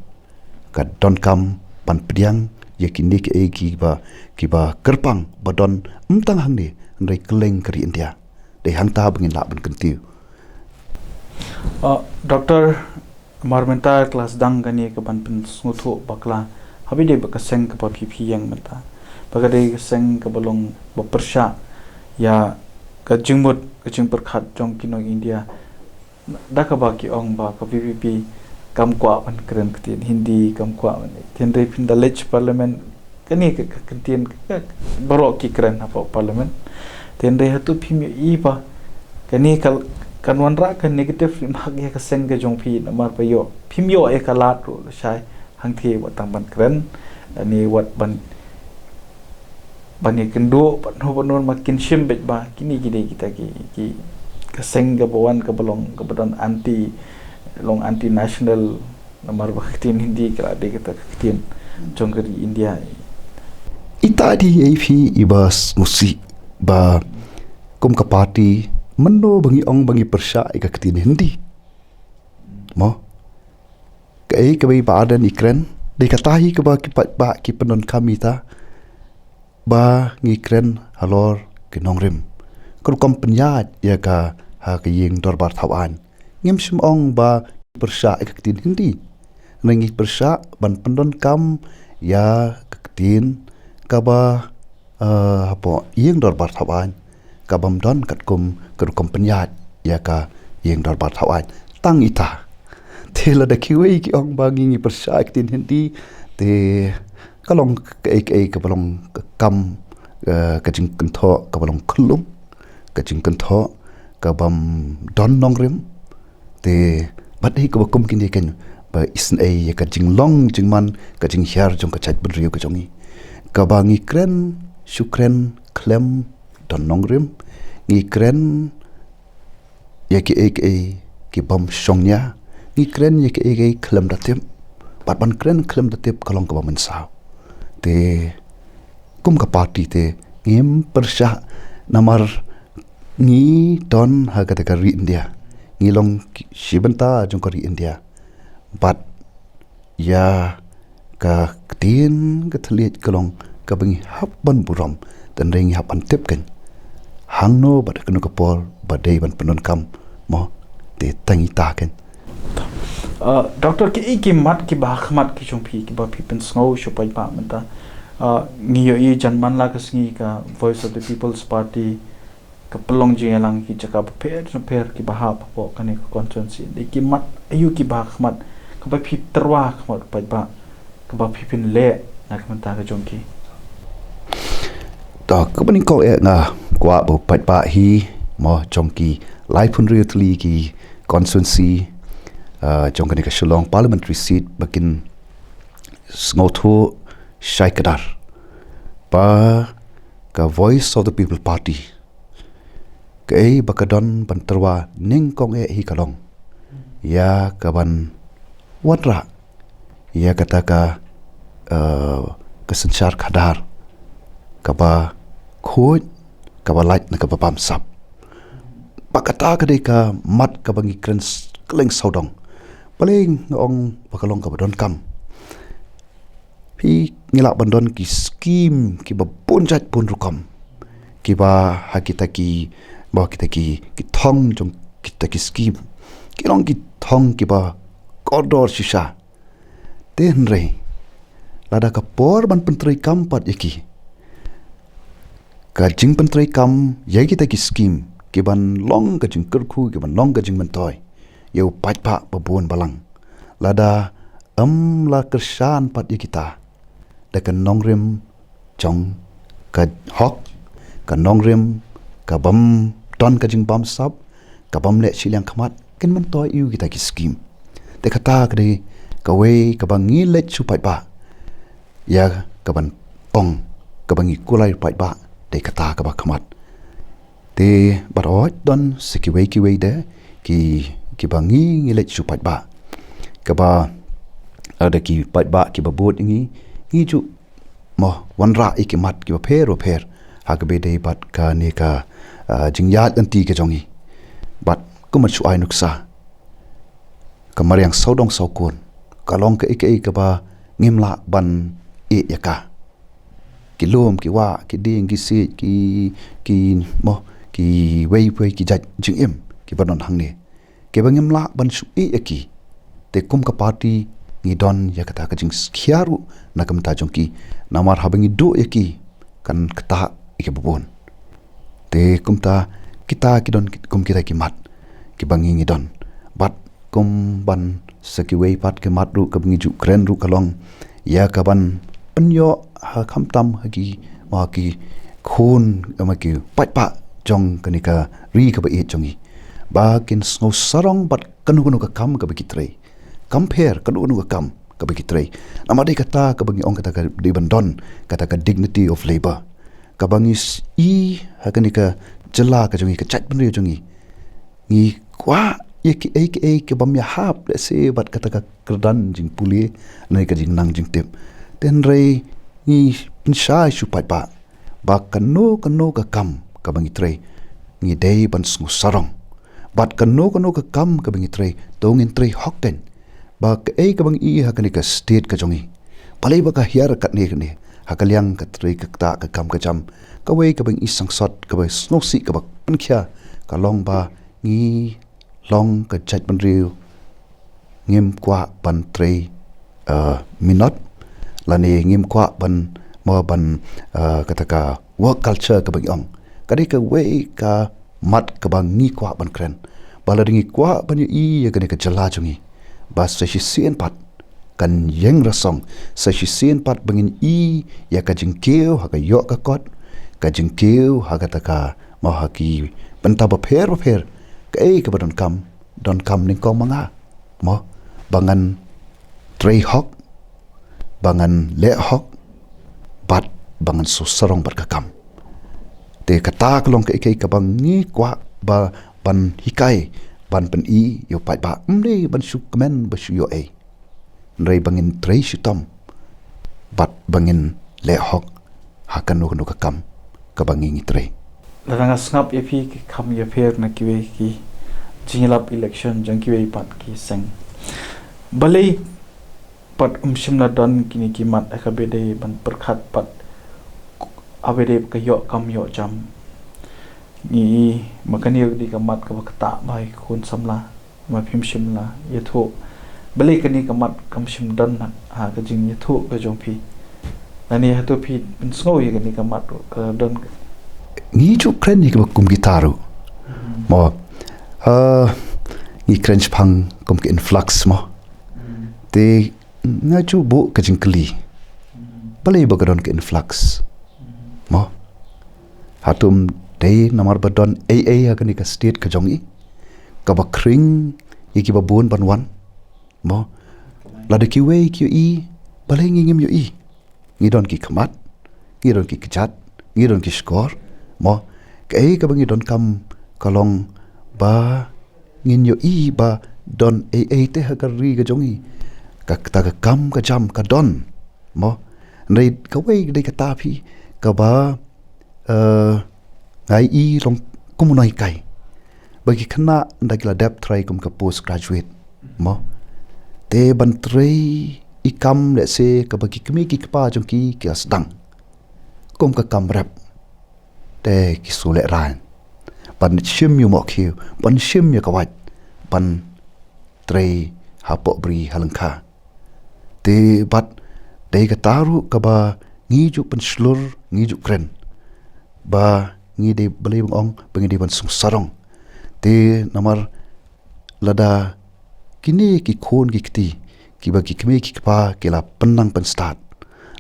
ka don kam pan pediang ya kini ki ba kerpang ba don tang hang ni rei keleng kari India de hang ta bengin la ben kentiu Doctor marmenta kelas dang gani ke ban pen nguthu bakla habi de ba seng ke pa PP yang menta bagade seng ke balong ba persha ya ka jingmut ka jing Pyrkhat jong kino India da ka ba ki ong ba ka PPP kam kwa pan kren ktin Hindi kam kwa tenre pin da lech parliament kani ka ktin baro ki kren apa parliament tenre hatu phim I ba kani kal kanwan ra kan negative remark ya ka seng ka jong phi namar pa yo phim yo e kalat ro shai hang the wa tang ban kren ani wat ban bani kendo pan ho banon makin shim bet ba kini kita ki kaseng ka bawan ka balong ka badan anti long anti national namar ba ktin Hindi kala de kita ktin jongkari India ita di AP ibas musi ba kum ka party mendo bangi ong bangi persya ka ktin Hindi mo ke ba ada ni kren de katahi ke ba ki penon kami ta ba ngi kren halor ke nongrim kru kom penyat ya ka ha ke yeng dorbar thawan ngim sim ong ba persya ektin hindi nengi persya ban pendon kam ya ketin ka ba apa yeng dorbar thawan ka bam don kat kum kru kom penyat ya ka yeng dorbar thawan tang ita Tela da kiwi ki ong bagi ngi persya ektin hindi te kalong ke balong kam ka jing kentho ka balong khulum ka jing kentho ka bam don nongrim te badai ka bakum kini ken ba isn ai ka jing long jing man ka Jinghiar jong ka chat ben riu ka jongi ka bangi kren shukren klem don nongrim ngi kren ya ki bam shongnya ngi kren ye ke klem datip bat ban kren klem datip kalong ka bamen sao te kum ka party te ngim persya namar ni don ha ka ri India ngi long shibanta jong ka ri India bat ya ka tin ka thliet kalong ka bangi hap ban buram dan ring hap an tip ken hangno bat kanu ka por badai ban penon kam mo te tangi ta ken Doctor ki mat ki bahmat ki chungpi ki ba people snow shopai pa menta ngi yo I janman la kasngi ka Voice of the People's Party ka pelong jingelang ki jaka per ki bahap po kani ka constituency de ki mat ayu ki bahmat ka ba phip terwa khmat pa ba ka ba phipin le na ka menta ka jongki ta ka bani ko nga kwa bo pat pa hi mo jongki lai phun riu tli ki constituency trong cái Shillong parliamentary seat bakin snotho shaikadar pa ka Voice of the People Party ke bakadon banterwa ning kong hi kalong ya kaban watra ya kata ka kesensyar kadar kaba khoj kaba light na kaba pam sap pakata ka mat kabangi krens keleng saudong paling ong pakalong ka badon kam pi ngilak bandon ki scheme ki ba punjat pun rukam ki ba hakita ki ba kita ki thong jong kita ki scheme ki long ki thong ki ba kodor shisha ten re lada ka por ban pentrai kam pat yaki ka jing pentrai kam ya kita ki scheme ki ban long ka jing kerku ki ban long ka jing mentoy Yau pat babun balang lada la kersan pat ye kita dekan nongrim jong ka hok ka nongrim ka bam don ka jing bam sap ka bam le Shillong khamat ken man toy yu kita ki scheme de kata kade ka we ka bangi le chu pat ba ya ka ban pong ka bangi kulai pat ba de kata ka ba khamat te barot don sikiwe ki we de ki bangi ngilet supat ba ka ba ada ki pat ba ki babot ngi ju mo wanra iki mat ki ba pher ha ka be dei bat ka ne ka Jinghiar anti ke jongi bat kumat su ai nuksa kamar yang saudong saukun kalong ke ka ba ngimla ban yaka ki lom ki wa ki ding ki si ki mo ki wei ki jat jingim ki banon hangne ke bangim la ban su yaki te kum ka party ngi don ya kata ka jing khiaru na kam ta jongki namar habangi do yaki kan kata ike bubon te kum ta kita ki don kum kita ki mat ki bangi ngi don bat kum ban saki wei pat ke mat ru ka bangi ju kren ru kalong ya ka ban penyo ha kham tam ha ki ma ki khun ma ki pat pa jong kanika ri ka ba e jongi bakin snow sarong bat kanu ka kam ka bikitrei compare kanu ka kam ka bikitrei namade kata ka bangi ong kata ka di bandon kata ka dignity of labor ka bangi hakani ka jela ka jongi ka chat benri jongi ngi kwa ye ki ke bam ya hap le se bat kata ka kerdan jing pule nai ka jing nang jing tip ten rei ngi pinsha shu pat ba kanu ka kam ka bangi trei ngi dei ban snow sarong bat kano ka kam ka bangi tray tongin tray hokken ba ka ka bang I hakani ka state ka jongi palai ba ka hiar kat ne hakaliang ka tray ka ta ka kam ka jam ka wei ka bang isang sot ka ba snoksi ka ba pankhya ka long ba ngi long ka chat ban riu ngim kwa ban tray minot lani ngim kwa ban mo ban kata ka work culture ka bang ong kadi ka wei ka mat ka bang ngi kwa ban kren bala ringi kwa ban I ka ni ka jala jungi ba sa shi sien pat kan yeng rasong sa shi sien pat bangin I ya ka jingkeu ha ka yo ka kot ka jingkeu ha ka ta ka ma ha ki banta ba pher ka ka ba don kam ning ko manga mo bangan tray hok bangan le hok bat bangan so sarong bat ka kam te kata klong ka ka bang ni kwa ba ban hikai ban pen I yo pai ba mle ban su kmen ba su yo rei bangin tray shitom bat bangin le hok hakan no ka kam ka bangi tray Laranga snap epi ki kam ye pher na kiwe ki jinglap election jang kiwe pat ki seng balai pat shimla don kini ki mat akabede ban Pyrkhat pat abede ka yo kam yo jam ni makani di ka mat ka bakta bai kun samla ma phim shimla ye tho balai kani ka mat kam shim don ha ka jing ye tho ka jong phi ani ha to phi snow ye kani ka mat ka don ngi chu kren ni ka kum gitaru mo ngi kren phang kum ki influx mo te nga chu bo ka jingkli balai ba ka don ki influx mo hatum dei namar badon ha kani ka state ka jongi ka ba kring ki ba bon ban wan mo la de ki wei ki I balai ngim yo I ngi don ki khamat ngi don ki kchat ngi don ki score mo ka bangi don kam kalong ba ngin yo I ba don te ha ka ri ka jongi ka ta ka kam ka jam ka don mo nei ka wei dei ka ta phi ka ba ngai I long kumunai kai bagi khana ndakila depth try kum ka post graduate mo te ban tray I kam le se ka bagi kmi ki pa jong ki asdang kum ka kam rap te ki sule ran ban shim yu mo ki ban shim ya ka wat ban tray ha po bri halangka te bat dei ka taru ka ba ngi ju pan slur ngi ju kren ba ngi de beli ong pengi di ban sung sarong te namar lada kini ki khon ki kti ki ba ki kme ki pa ke la penang pen start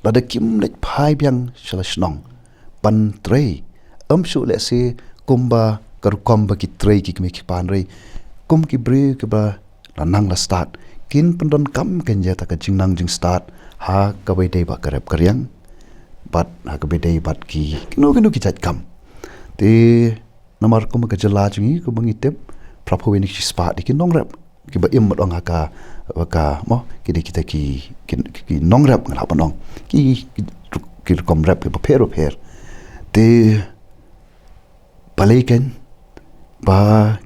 lada kim lek phai byang shalashnom ban tray su le se kumba kar komba ki tray ki kme ki pan rei kum ki bre ke ba la nang la start kin pendon kam ken ja ta ka jingnang jing start ha ka bai dei ba karep karyang bat ha ka bai dei bat ki kino ki chat kam te namar kum ka jala jingi ko bangi tep prapo weni ki spa ki nong rap ki ba im dong ha ka mo ki de kita ki nong rap ngala pa nong ki kom rap ki ba pero te palaikan ba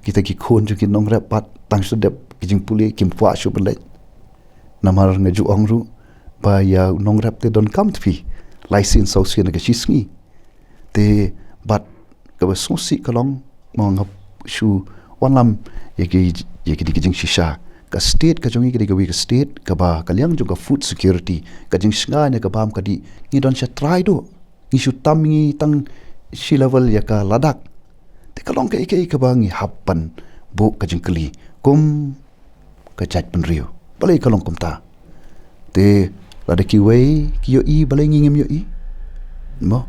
kita ki khon ju ki nong rap pat tang su dep ki jing pule kim pwa shu belai namar ngaju ongru ba ya nong rap te don kam tpi license so sien ga shisngi te bat ka ba susi kalong mong shu wanlam ye ki jing shisha ka state ka jongi ki ga state ka ba kalyang ju ka food security ka jing snga ne ka bam ka di ni don sha try do ni shu tam ngi tang shi level ya ka ladak te kalong ka ka bangi hapan bu ka jingkli kum ka chat pen rio balai kalong kum ta te lada ki wei ki yo I balai ngim yo I mo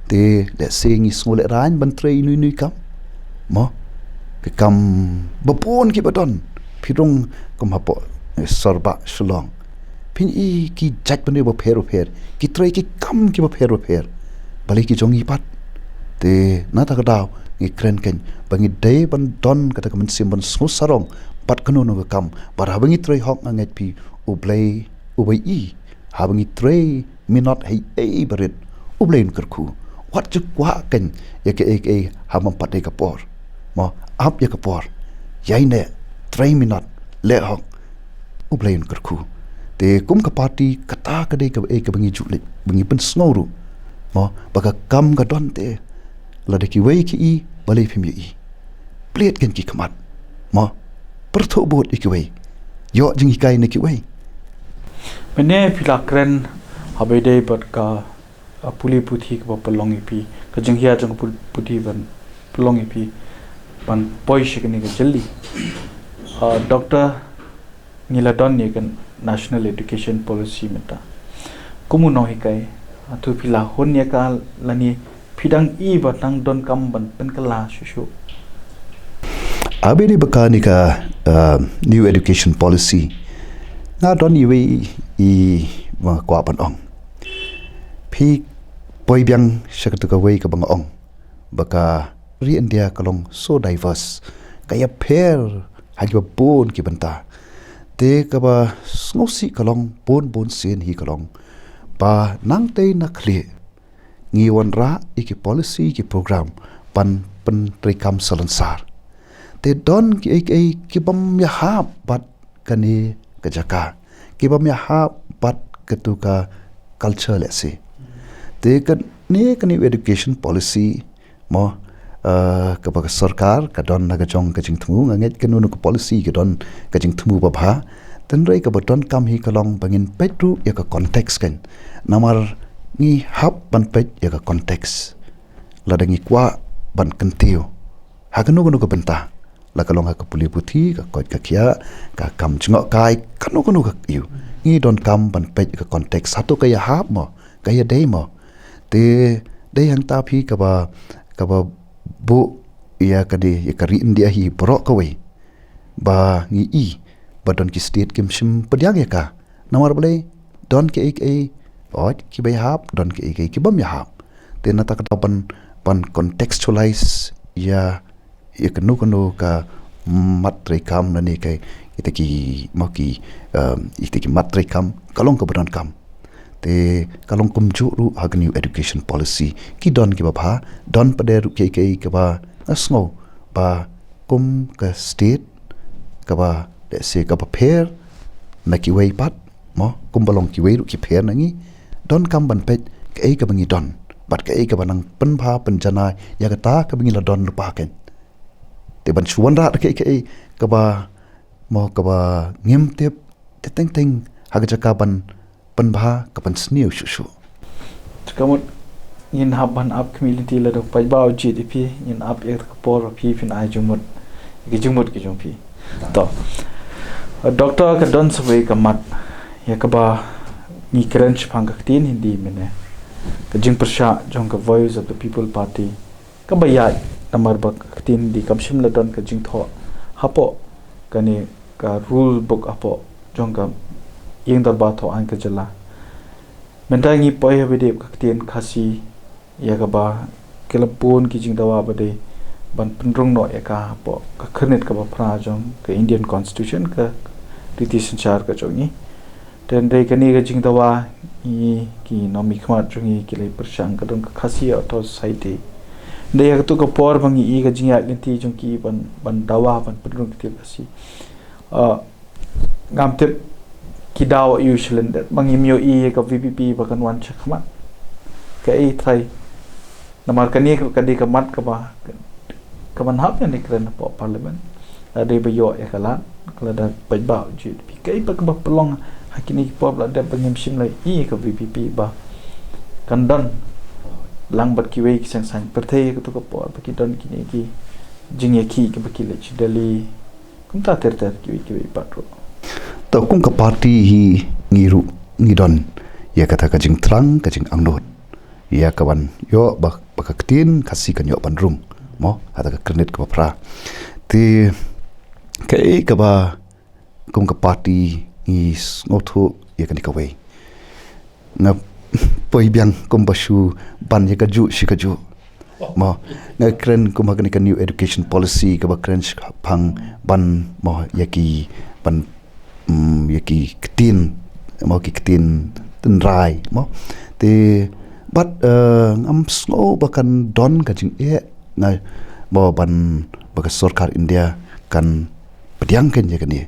te le sing ngole ran ban tray nui kam mo ke kam bapon ki badon phirung kum hapo sorba Shillong phin I ki chat pen rio ba pher ki tray ki kam ki ba pher balai ki jongi pat te na ta ka daw ngi kren ken bangi dei ban don kata kamen sim ban su sarong pat kanu no kam bar habangi tray hok nget pi ublei I habangi tray minot hei barit ublein kerku wat ju kwa ken ya ke hamam pat ka por mo ap ya ka por yai ne 3 minute le hok ublain kerku te kum ka party kata ka de ka e ka bangi julit bangi pen snowru mo baka kam ka don te la de ki wei ki I balai phim yi plate gen ki kamat mo pertho bot ki wei yo jing kai ne ki wei mene pilakren habede bat ka puli puthi ka Pynlong ipi ka Jinghiar jong puthi ban Pynlong ipi ban poi shikni ka jalli doctor niladon ne kan national education policy meta kumu no hikai atu pila hon ya ka lani phidang I batang don kam ban pen kala shushu abedi bakani ka new education policy nga don I wei I ma kwa pan ong phi poi byang shakatu ka wei ka bang ong baka ri India kalong so diverse kaya pair hajwa bon ki banta te ka ba ngosi kalong bon sen hi kalong ba nang te na khli ngi wan ra iki policy ki program pan rekam salansar te don ki bam ya ha bat kani ka jaka ki bam ya ha bat ketuka culture lesi te kan ni kani education policy mo kapag sarkar ka don naga jong ka jing thumu nganget kanu no policy ka don ka jing thumu ba bha tenrei ka don kam hi kalong bangin petru ya ka context kan namar ni hab ban pet ya ka context ladangi kwa ban kentio ha kanu ka benta la kalong ha ka puli puthi ka kot ka kia ka kam chngok kai kanu ka yu ni don kam ban pet ka context satu ka ya hab mo ka ya dei mo te dei hang ta phi ka ba bu ya kadi ya kari India hi borok ka wei ba ngi I ba don ki state kim shim pediang ya ka namar bale don ki ek ot ki bai hap don ki ek ki bam ya hap te na tak pan contextualize ya kanu ka matre kam na ni kai ite ki matre kam kalong ka badan kam te kalong kumju ru hag new education policy ki don ki ba don pade ru ke ba asngo ba kum ka state ka ba de se ka pair na ki wei pat mo kum balong ki wei ru ki pair nangi don kam ban pet ka bangi don bat ka banang pen pha pen jana ya ka ta ka bangi la don ru pa ken te ban chuan ra ka ba mo ka ba ngem te teng hag jaka ban penbha kapan sniu shushu kamut in haban up community la do pai bao GDP in up ek por pi fin ai jumut ki jumpi to doctor ka don sawe ka mat ya ka ba ni crunch phang ka tin hindi mene ka jing persha jong ka voice of the people party ka ba ya namar ba tin di kam shim la don ka jing tho hapo kani ka rule book apo jong ka yeng da ba tho an ka jala menta ngi poi habide ka tin khasi ya ka ba kelapon ki jing dawa ba de ban pinrong no ya ka po ka khnet ka ba phra jong ka Indian constitution ka riti sanchar ka jongi ten dei ka ni ga jing dawa I ki nomi khma jongi ki le pershang ka dong ka khasi auto society de ya tu ka por bangi I ga jing ya linti jong ki ban dawa ban pinrong ki khasi ngam te ki daw usually that bangi mio I ka VPP ba kan wan chakma ka I thai namar kani ka di ka mat ka ba ka ban hap ni kren po parliament ade ba yo ya kala kala da pai ba ji ka I ba ka ba Pynlong hakini po la da bangim sim lai I ka VPP ba kan don lang bat ki wei sang sang perthai ka to ka po ba ki don ki ni ki jingya ki ka ba ki le chi dali kum ta ter ki wei patro to kung ka party hi ngi don ya kata ka jing trang ka jing angnot ya ka ban yo ba ka tin khasi kan yo ban Rung mo ata ka krenet ka pra ti ka ba kung ka party i ngothu ya kan ka wei na poi byang kum ba shu ban ya ka ju shi ka ju mo na kren kum ka new education policy ka ba kren phang ban mo ya ki ban yaki ketin mau ki ketin tenrai mo te but am slow bahkan don ka jing ngai mo ban baka sarkar India kan pediang kan ya kan ni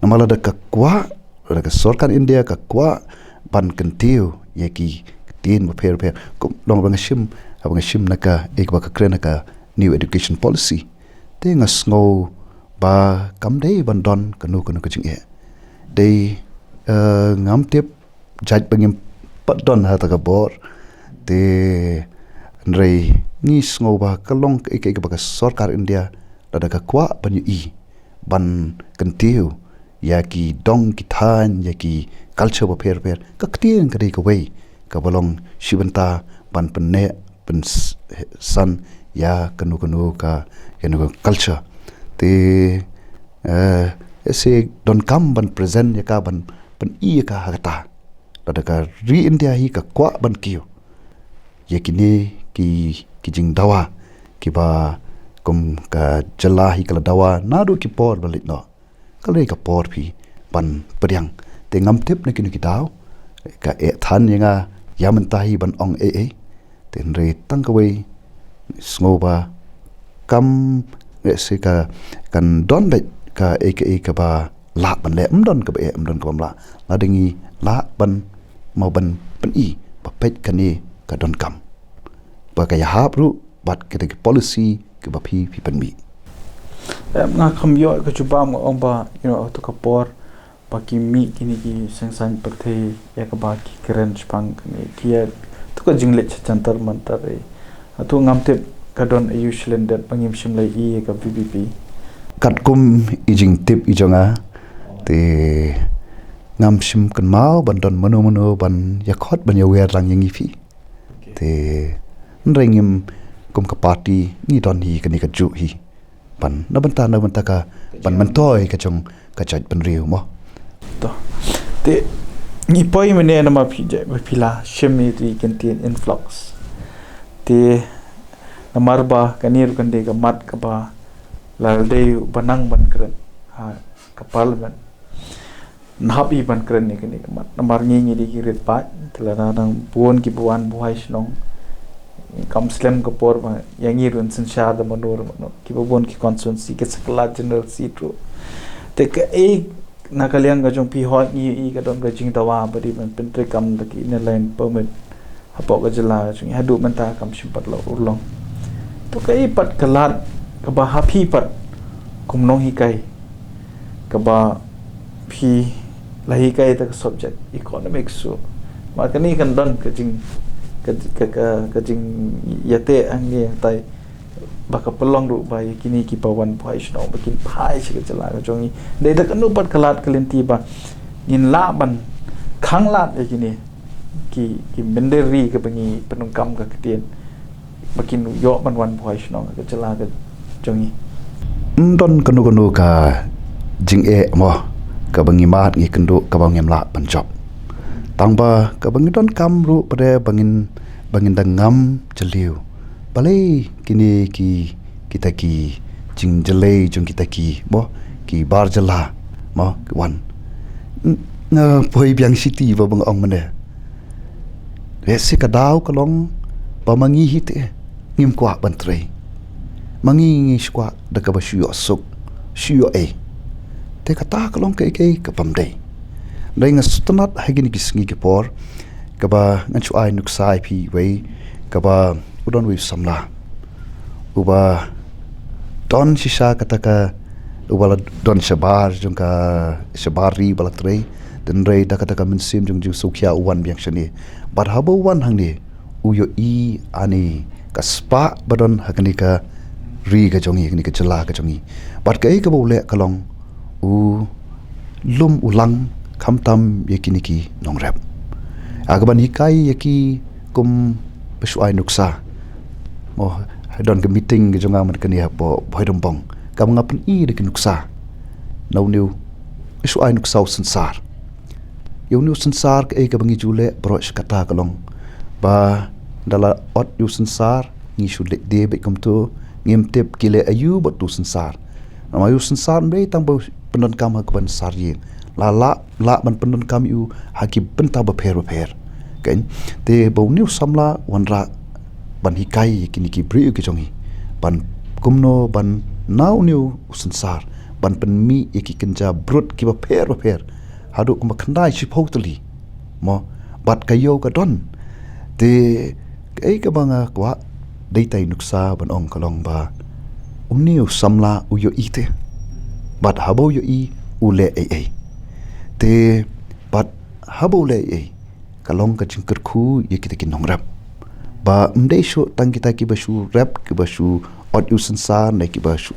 namala da ka kwa da ka sorkan India ka kwa ban kan tiu ya ki tin ba per kom long bang shim naka ek ba ka kren naka new education policy te ngas ngo ba kam dei ban don kanu ka jing e dei ngam tip jaj bangim pat don ha ta ka bor te rei ni ngo ba ka long ek ba ka sarkar India da ka kwa ban yu ban kan tiu ya ki dong ki than ya ki culture ba per ka tieng ka dei ka wei ka balong shibanta ban penne pen san ya kanu ka culture te ese don kam ban present ya ka ban pen ka hata da ka re India hi ka kwa ban kiyo ya kini ki jing dawa ki ba kum ka jala hi kala dawa nadu ki por balik no kala ka por phi ban pediang te ngam tip na kini ki daw ka than yanga yaman tahi ban ong ten re tang ka wei sngoba kam se ka kan don bet ka ka ba la ban le don ka ba don ka bam la dingi la ban mau ban ba pet ka ni ka don kam ba ka ya hap ru bat ka de policy ka ba phi pan mi nga kham yo ka chuba mo ong ba to ka por pa ki mi kini ki sang pathe ya ka ba ki kren spang ni kia to ka jingle chantar mantar re atu ngam te ka don usually that pangim shimlai ka VBP kat kum ijing tip ijonga te ngam shim kan mau ban don mano ban yakhot ban yawer rang yangi fi te nrengim kum ka party ni don hi kan ka ju hi ban na banta ka ban man toy ka chong ka chaj ban riu mo to te ni poi mene na ma pila shimi ti kentin influx te namarba kanir kan de ka mat ka ba lalde banang ban kren ha ka parliament nabi ban kren ni kan mat namar ngi di kirit pa telana nang buon ki buan buhai snong kam slam ka por ma yangi run sin sha da manur no ki buon ki constituency ke sakla general seat ro te ka nakaliang ka jong pi hot ni ka don ka jing dawa bari man pentre kam da ki na line permit hapo ka jala chung hadu man ta kam simpat lo urlong to kai pat kalat ka ba happy pat kum nong hi kai ka ba phi lahi kai ta subject economics so ma ka ni kan don ka jing yate ang ye tai baka pelong ru bai kini ki pawan phai sno bakin phai chi chala ka jongi de da kanu pat kalat kalenti ba in la ban khang lat e kini ki menderi ka bangi penung kam ka ketien bakin yo ban wan phai sno ka chala ka jongi don kanu ka jing mo ka bangi mat ngi kendo ka bangem la ban job tangba ka bangi don kam ru pare bangin dangam jeliu balai kini kita ki jing jelai jong kita ki mo ki bar jala mo wan na poi biang city ba bang ong mane resi ka daw kalong pamangi hite ngim kwa ban tre mangi ngi skwa da ka ba shuyo suk shuyo te ka ta kalong ke ka pam dei dai nga sutanat hagini ki sngi ki por ka ba ngan chu ai nuk sai phi wei ka ba udon wi samla uba don shisha kataka ubala don shabar jungka shabari balatrei den rei dakataka minsim jung sukya uwan biang shani bar habo wan hangni uyo ani kaspa badon hakani ka ri ga jongi hakani ka jala ka jongi bar kai ka bole kalong u lum ulang khamtam yakini ki nongrap agaban hikai yaki kum pesuai nuksa mo don ke meeting ke jonga man kani hapo bhoidombong kam ngapen de nuksa nau new isu ai nuksa sansar yo new sansar ke ka bangi jule broch kata kalong ba dala ot yu sansar ngi shule de be kam to ngem tep kile ayu bot tu sansar nama yu sansar be tang bo pendon kam ha ban sar ye la ban pendon kam yu haki benta ba pher kan te bo new samla wanra ban hikai kini ki bri ki jongi ban kumno ban nau new sansar ban pen mi ki kenja brut ki ba pher hadu kuma khandai chi photali mo bat kayo ka don te ei ka banga kwa dei tai nuksa ban ong kalong ba umniu samla uyo ite bat habo yo I ule ei te bat habo le ei kalong ka chingker khu ye kita kin nongrap ba mdei sho tang kita ki bashu rap ki bashu audio sensar ne ki bashu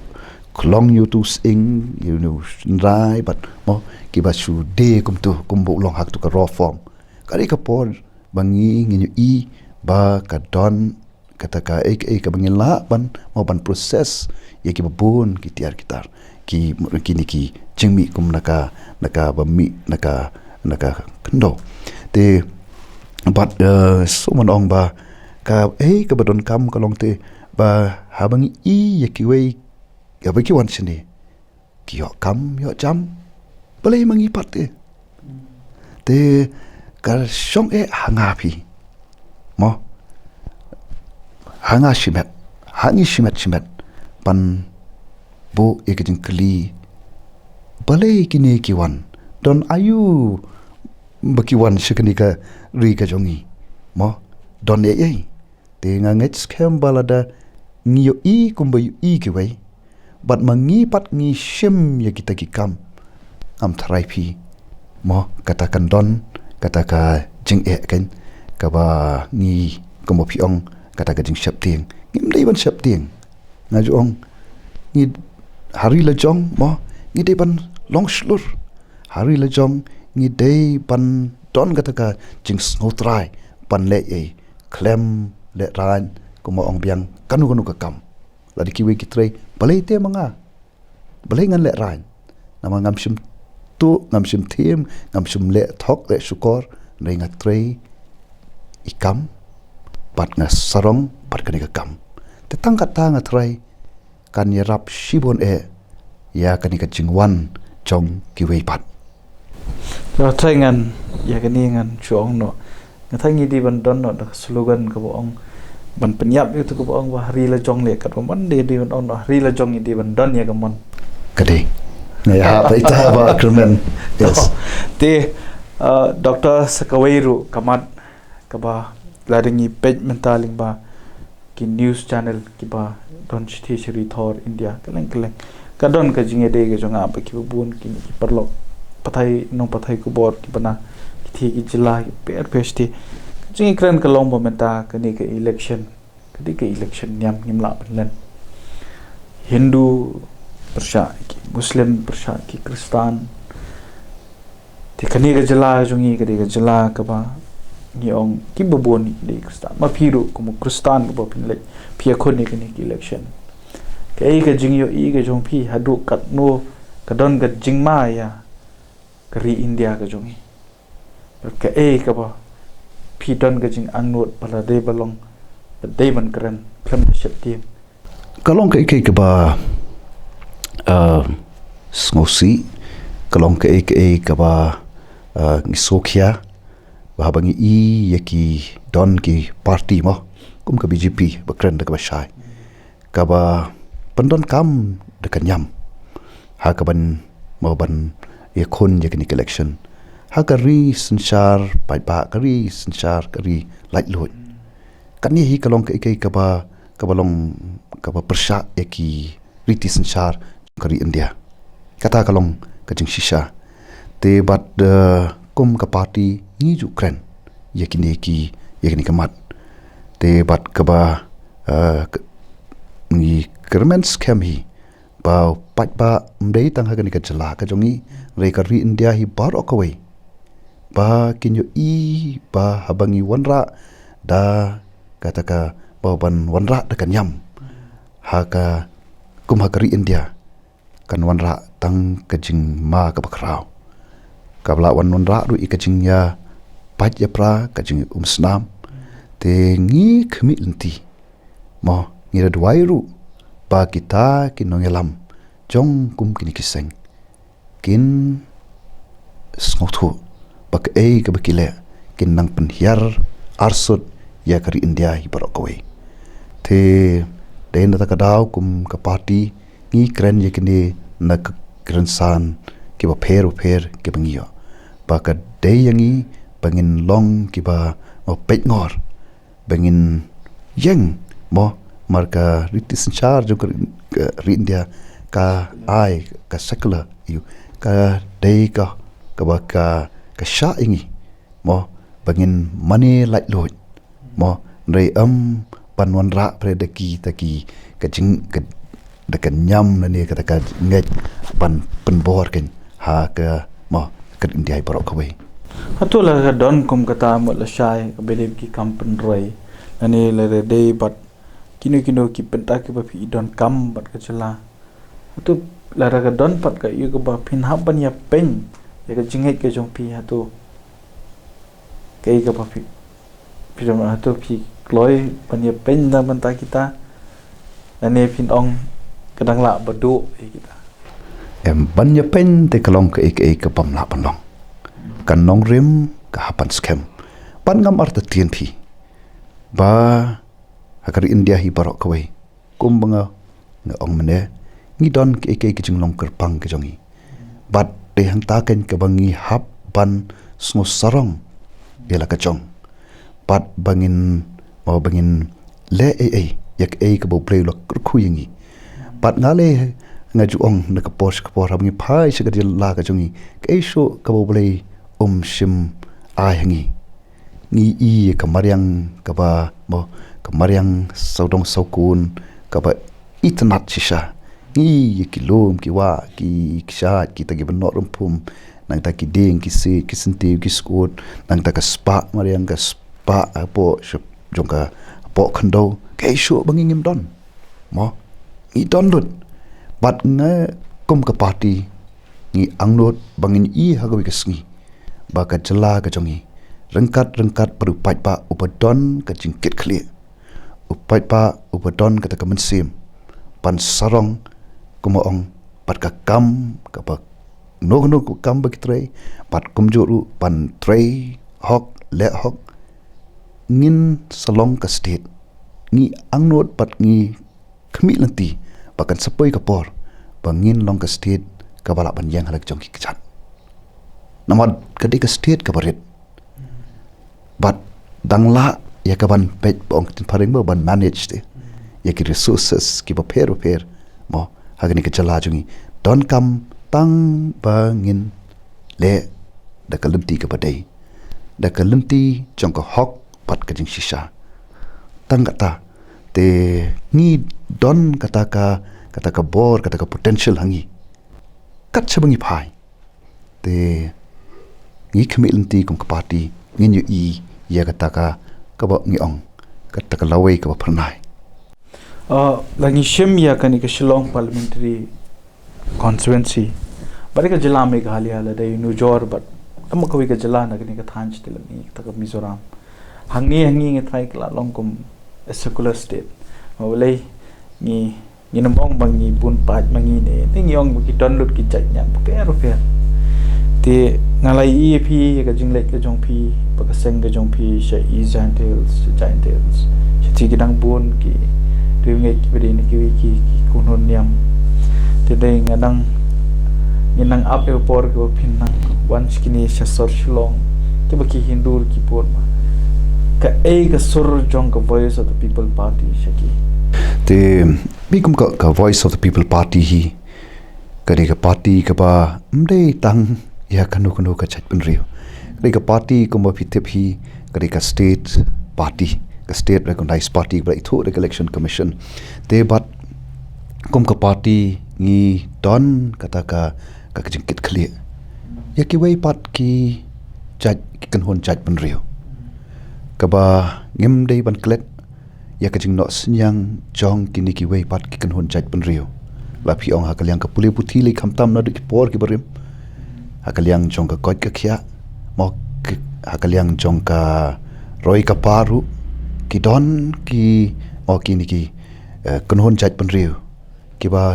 klong you to sing you know rai but mo ki bashu de kum bo long hak to ka raw form kari ka por bangi ngi I ba ka don kata ka ka bangin la ban mo ban process ye ki babun ki tiar kitar ki kini ki jingmi kum naka ba mi naka kendo te but so man ong ba ka ka badon kam ka long te ba habang I ye ki wei ya ba ki wan chini ki yo kam yo jam balai mangi pat te ka shong hanga pi mo hanga shimet pan bo ekajing kli balai kini ki wan don ayu baki wan shikani ka ri ka jongi mo don te ngangech kem balada ngiyo I kumba yu I ki wei but mangi pat ngi shim ya kita ki kam am tharai pi mo katakan don kataka jing kan ka ba ngi kumo pi ong kataka jing shap tieng ngim dei ban shap tieng ngaju ong ngi hari la jong mo ngi dei ban long slur hari la jong ngi dei ban don kataka jing snotrai pan le klem le ran kumo ong biang kanu ka kam la di kiwi kitrei balai te manga balai ngan le ran nama ngam shim tu ngam shim thim ngam shim le thok le shukor nei nga trei ikam bat nga sarong bat ka kam te tangka nga trai kan yarap shibon ya kan ka jingwan chong kiwi pat so trai ngan ya kani ngan chuong no nga thangi di ban don no da slogan ka bo ong ban penyap itu ko ong ba hari la jong le kat ban de di ban on hari la jong di ban don ya gamon kade ya baita ba krimen yes te Dr. Sakawairu kamat kaba ladingi page mentaling ba ki news channel ki ba don chithi shri thor India kaleng ka don ka jinge de ga jonga ba ki bun ki parlok pathai ku bor ki bana ki ki jila per pesti jinge kran ka long ba menta ka ni ka election nyam nimla banlan Hindu persya ki Muslim persya ki Kristan te kani ka jala jongi ka de ka jala ka ba ni ong ki babon ni de Kristan ma phiru ko Kristan ko pinle phia khon ni kani ki election kai ka jingyo ka jong phi hadu kat no ka don ka jingma ya kari India ka jongi ka ka ba phi don ka jing angnot pala de balong de ban kran klam de shep ti kalong ka ba smosi kalong ka ba ngisokia ba bangi yaki don ki party mo kum ka BJP ba kran da ka ba shai ka ba pandon kam de kanyam ha ka ban mo ban ye khon ye ni election ha ka ri sanchar pai ba ka ri sanchar ka ri light lot kan ni hi kalong ka ba long ka ba persha yaki riti sanchar ka ri India kata kalong ka jing shisha te bat kum ka party ni ju kren yakini kamat te bat ka ba ni kermen scam hi ba pat ba mdei tang ha ka jala ka jongi re ka ri India hi bar okawai ba kinyo ba habangi wanra da kata ka ba ban wanra da kan yam ha ka kum ha ka ri India kan wanra tang ka jing ma ka bakrao kabla wan ra ru ikajing ya pat ya pra kajing snam te ngi khmi lenti mo ngi dwai ru ba kita kinongelam jong kum kini kiseng kin snothu bak ka bakile kin nang penhiar arsut ya kari India hi barokawai te den ta kadaw kum ka party ngi kren ye kini na kerensan kiba per kiba ngio baka day yangi bangin long kiba mo pet ngor bangin yang mo marka ritis char jo rin dia ka ai ka secular yu ka day ka baka ka sha ingi mo bangin money like load mo rei panwan ra pre taki ka jing ka dekan nyam ni kata ka ngai pan bor kan ha ka mo ka India barok kawai Hatulah ka don kum kata mo la shai ka belem ki kampen roi ani le day but kino ki penta ki ba pi don kam bat ka chala hatu la ra ka don pat ka yu ka ba pin ha ban ya pen ya ka jingai ka jong pi hatu kai ka ba pi jong hatu pi kloi ban ya pen da ban ta kita ani pin ong kadang la badu kita ban ya pen te kalong ka ka pam la panlong kan nong rim ka hapan scam pan ngam arta TNP ba hakar India hi barok kawai kumbanga nga ong mene ngi don ke jinglong kerpang ke jongi bat de hang ta ken ka bangi hap ban sngo sarong yela ka chong bat bangin le yak ka bo play lo khuyingi bat ngale nga ju ong na ka posh ka por bangi phai se ka la ka jongi ke sho ka bo play shim ai hangi ngi i ka mariang ka ba mo ka mariang saudong saukun ka ba itnat shisha ngi ki lom ki wa ki sha ki ta gi banor rumpum nang ta ki ding ki se ki senti ki skot nang ta ka spa mariang ka spa apo jong ka po khando ke shu bangi ngim don mo ngi don lut bat nga kum ka party ngi angnot bangin i hagawi ka sngi baka jela ka jongi rengkat perupat pa upadon ka jingkit khli upat pa upadon ka ta ka mensim pan sarong kumoong pat ka kam ka pa no ku kam ba kitrei pat kumjuru pan trei hok le hok ngin salong ka state ngi angnot pat ngi khmi lanti pakan sepoi ka por bangin long ka state ka bala ban yang halak jongi kichat namad kadika state ka barit but dangla ya ka ban pet bong tin paring ban manage te ya ki resources ki ba per mo hagani ka chala jungi don kam tang bangin le da kalimti ka badai da kalimti jong ka hok pat ka jing shisha tang kata te ni don kata ka bor kata ka potential hangi kat sabangi phai te ngi khmilinti kum ka party ngi nyu i ya kata ka ba ngi ong kata ka lawai ka ba pranai lagi shim ya kan ka Shillong parliamentary constituency bari ka jila Meghalaya la dai nujor but am ka wi ka jila na kan ka thanch til ni ta ka Mizoram hangi ngi thai ka long kum a secular state mawlai ni namong bangi bun pat mangi ne ngi ong ki don lut ki chai nyam per te ngalai EP ka jinglek ka jong pi pa ka seng ka jong pi sha i giants shi ti gidang bun ki ringe ki bedi ni ki kunon nyam te dei nganang up e por ko Pynlong once kini sha sor Shillong ke ba ki hindur ki por ma ka ka sur jong ka voice of the people party shaki te bikum ka voice of the people party hi kari ka party ka ba mdei tang ya kanu ka chat pen rio kari ka party ko ma pitep hi kari ka state party ka state recognized party ba itho election commission te bat kum ka party ngi don kata ka jingkit khli ya ki wei pat ki chat ki kan hon chat pen rio ka ba ngem dei ban klet ya ka jing no sinyang jong kini ki wei pat ki kan hon chat pen rio la phi ong ha ka liang ka pule puthi le khamtam na ki por ki barim ha ka liang jong ka kot ka khia mo ha ka liang jong ka roi ka paru ki don ki o ki ni ki kan hon chat pen rio ki ba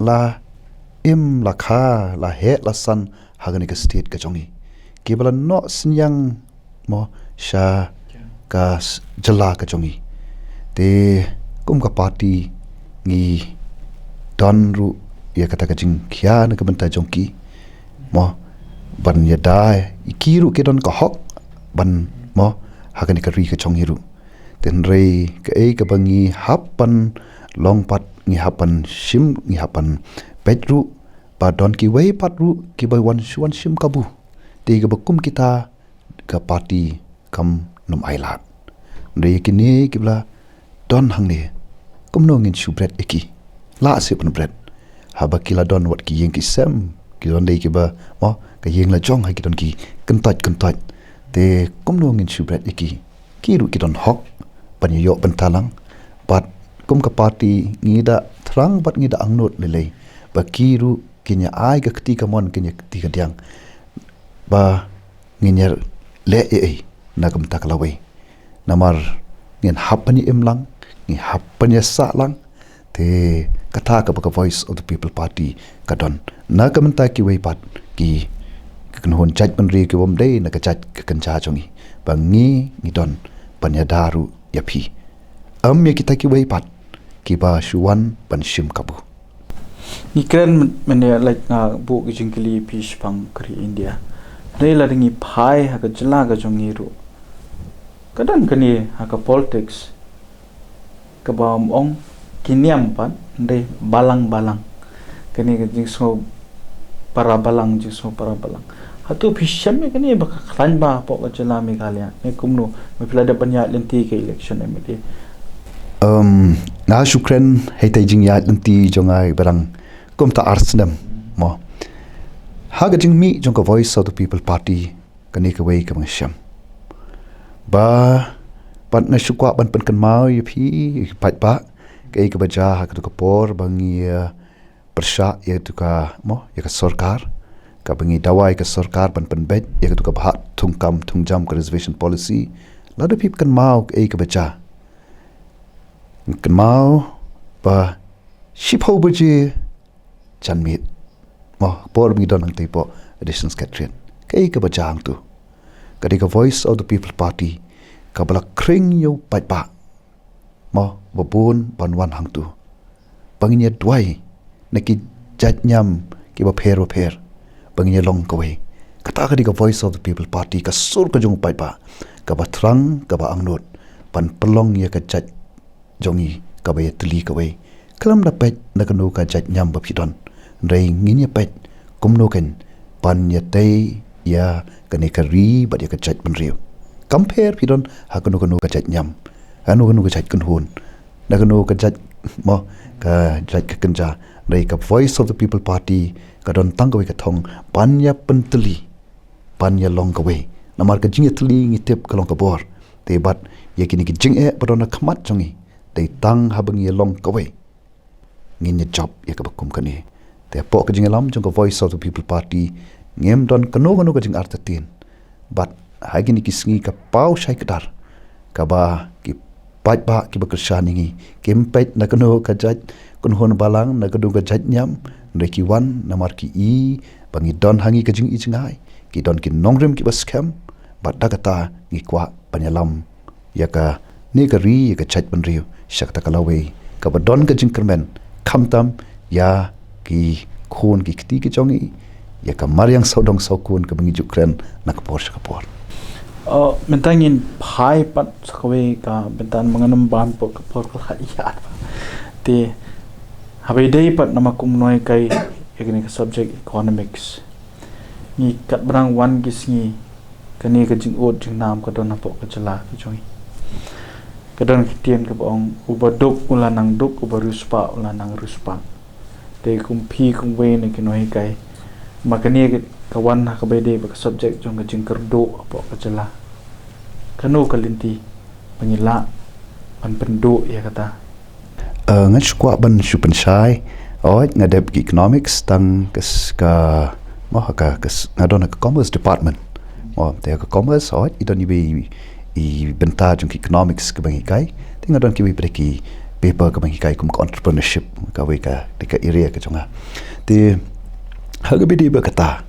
la im la kha la he la san ha ka ni ka state ka jongi ki bala no sinyang mo sha ka jala ka jongi te kum ka party ngi don ru ya kata ka Jinghiar na ka benta jongki mo ban ya dai ikiru ke don ka hok ban mo hakani ka ri ka chong hiru ten rei ka ka bangi hapan long pat ngi hapan shim ngi hapan petru ba don ki wei patru ki ba wan shim kabu te ga bakum kita ka party kam nom ailat rei kini kibla don hang ne kum no ngin shubret eki la se pun bret haba kila don wat ki yeng ki sem ki don dei ki ba mo ka yeng la jong ha ki don ki kentot te kum no ngin shubret eki ki ru ki don hok pan yo ban talang bat kum ka party ngida thrang bat ngida angnot le ba ki ru kinya ai ga kti ka mon kinya kti ka diang ba nginyer le na kam taklawe namar ngin hapani imlang ngi hapani sa lang te kata ka voice of the people party kadon na kam ta ki wei pat ki kan hon chat ban ri ki bom dei na ka chat ka kan cha chongi ba ngi don panya daru yapi am ye kita ki wei pat ki ba shuan ban shim kabu ni kren mene like na bu ki jingli pish pang kri India nei la ringi phai ha ka jala ga jongi ru kadang kani ha ka politics ka ba ong kiniam pan dei balang kani ka jingso para balang hatu phisham me kani ba khan ba po ka jala Meghalaya me kumno me plada panya lenti ke election me na shukran hei tai Jinghiar lenti jongai barang kum ta arsnam mo haga jing mi jong ka voice of the people party kani ka wei ka sham ba pan na shukwa ban pen kan mau phi pat ba kai ka baja ha ka por bangi persha ya tu ka mo ya ka sarkar ka bangi dawai ka sarkar ban pen bet ya ka tu ka bhat thung jam ka reservation policy lot of people kan mau kai ka baja kan mau ba ship ho baje chanmit mo por mi don ang tipo additions katrin kai ka baja ang tu kadi ka voice of the people party ka bala kring yo pat ba mo babun banwan hang tu banginya dwai naki jat nyam ki ba pher banginya long ka we kata kadi ka voice of the people party ka sur ka jong pat ba ka ba thrang ka ba angnot pan Pynlong ya ka jat jongi ka ba tli ka we kalam na pet na ka no ka jat nyam ba phidon rei nginya pet kumno ken pan ya te ya kani ka ri ba ya ka jat ban riu compare phidon ha ka no ka jat nyam anu ka jat kun hun na ka no ka jat mo ka jat ka kanja rei ka voice of the people party ka don tang ka we ka thong pan ya pentli pan ya long ka we namar ka jing tli ngi tep ka long ka bor te bat ye kini ki jing ba don na khmat chongi te tang ha bang ye long ka we ngin ye job ye ka bakum kani te po ka jing lam jong ka voice of the people party ngem don ka no ka jing artatin but ha kini ki sngi ka pau shai ka dar ka ba ki pat ba ki ba krishani ngi kempet na ka no ka jat kun hon balang na ka du ka jat nyam re ki wan na mar ki i bangi don hangi ka jing i jingai ki don ki nongrim ki ba scam but da ka ta ngi kwa panyalam ya ka ni ka ri ya ka chat ban riu shak ta ka lawe ka ba don ka jing kermen khamtam ya ki khon ki kti ki chongi ya ka maryang saudong saukun ka bangi jukren na ka por mentangin phai pat sakwe ka bentan manganam ban po ka por ka ya te habai dei pat namakum noi kai ekni ka subject economics ni kat brang wan gisngi kani ka jing od jing nam ka don po ka chala ki choi ka don ki tien ka bong ubaduk ulanang duk ubaruspa ulanang ruspa te kumpi kumwe ne ki noi kai makani ka wan ha ka bai dei ka subject jong ka jing kerdo po ka chala kanu kalinti pangila pan pendu ya kata ngach kwa ban shupen shai oi ngadep ki economics tang kas ka mo ka kas ngadon ka commerce department mo te ka commerce oi idon ibe I benta jong ki economics ka bangi kai tinga don ki be ki paper ka bangi kai kum entrepreneurship ka we ka de ka area ka jonga te haga be di ba kata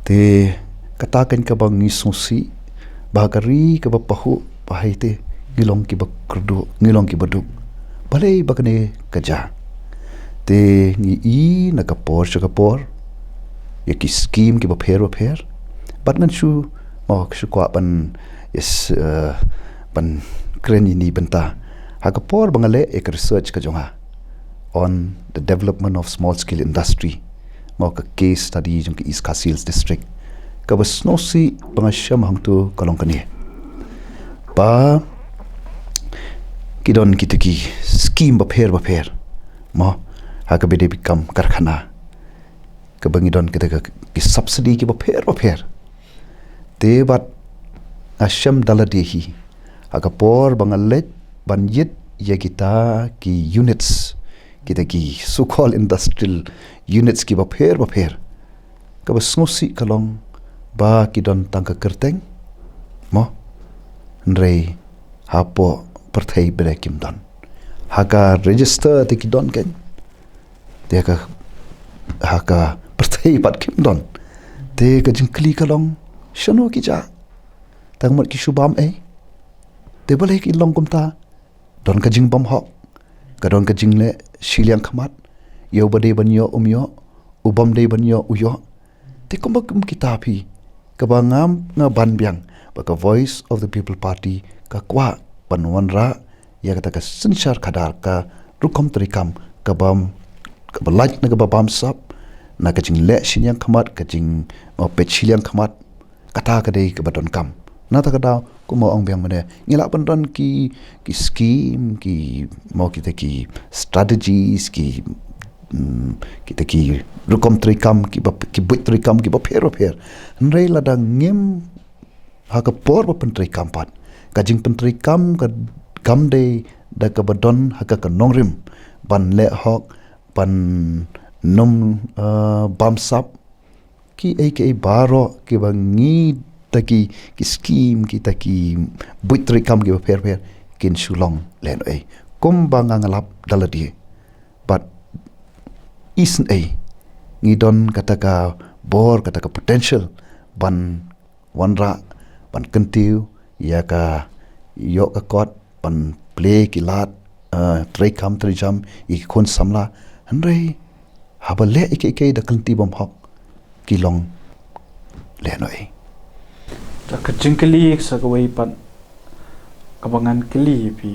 te kata kan ka bangi susi bagari ka ba pahu pahite ngilong ki ba kurdu ngilong ki baduk balai bakane kaja te ngi na kapor ya ki scheme ki bapher but ngan chu mo chu kwa ban yes ban kreni ni benta ha kapor bangale ek research ka jonga on the development of small scale industry mo ka case study jong ki East Coast Hills district ka bas no si pangasham hang tu kalong kani pa kidon kitaki scheme bapher mo ha ka bede bikam karkhana ka bangidon kita ki subsidy ki bapher te bat asham daladehi ha ka por bangalet banjit ya kita ki units kita ki so called industrial units ki bapher ka basngosi kalong ba kidon tangka kerteng mo nrei hapo perthai berekim don haka register te kidon ken te ka haka perthai pat kim don te ka jingkli kalong shano ki ja tangmat ki shubam te boleh ki long kumta don ka jing bam hok ka don ka jingle shiliang khamat yo bade banyo umyo ubam de banyo uyo te kum kita phi ka bangam nga ban biang ba ka voice of the people party ka kwa panwan ra ya kata ka sinchar khadar ka rukom trikam ka balaj na ka bam sap na ka jing le shinyang khamat ka jing pe shiliang khamat kata ka dei ka badon kam na ta ka daw ko mo ang biang mane ngila pandon ki scheme ki mo kita ki strategies ki kita ki rukom trikam ki but trikam ki bapher nrei ladang ngem ha ka por pen trikam pat ka jing pen trikam ka kam de da ka badon ha ka nongrim ban le hok ban nom bam sap ki aka baro ki bangi taki ki scheme ki taki but trikam ki bapher kin Shillong len kum bangangalap daladi but isn't ngidon kataka bor kataka potential ban wanra ban kentiu ya ka yo ka kot ban play kilat trekam trijam ikon samla hanrei habale ike da kenti bom hok kilong lenoi ta kajingkali sa kawai pan kabangan kali pi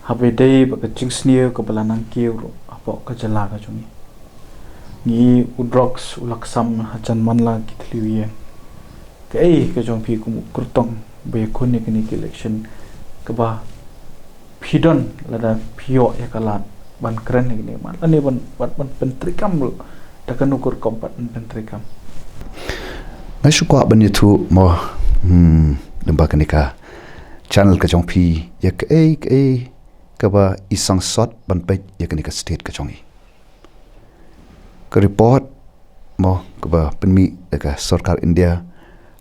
habe dei ba kajing sneer ka balanang kiu apo ka jala ka chungi ni udrox ulaksam hajan manla kitliwi ke ke jong pi kum kurtong be khone kini election ka ba phidon lada phio ya kalat ban kren ni man ani ban pentrikam ta kanukur kompat pentrikam ngasukwa ban yitu mo lemba kanika channel ka jong pi ya ke ka ba isang sot ban pe ya kanika state ka jongi ka report mo ka ba penmi ka sarkar India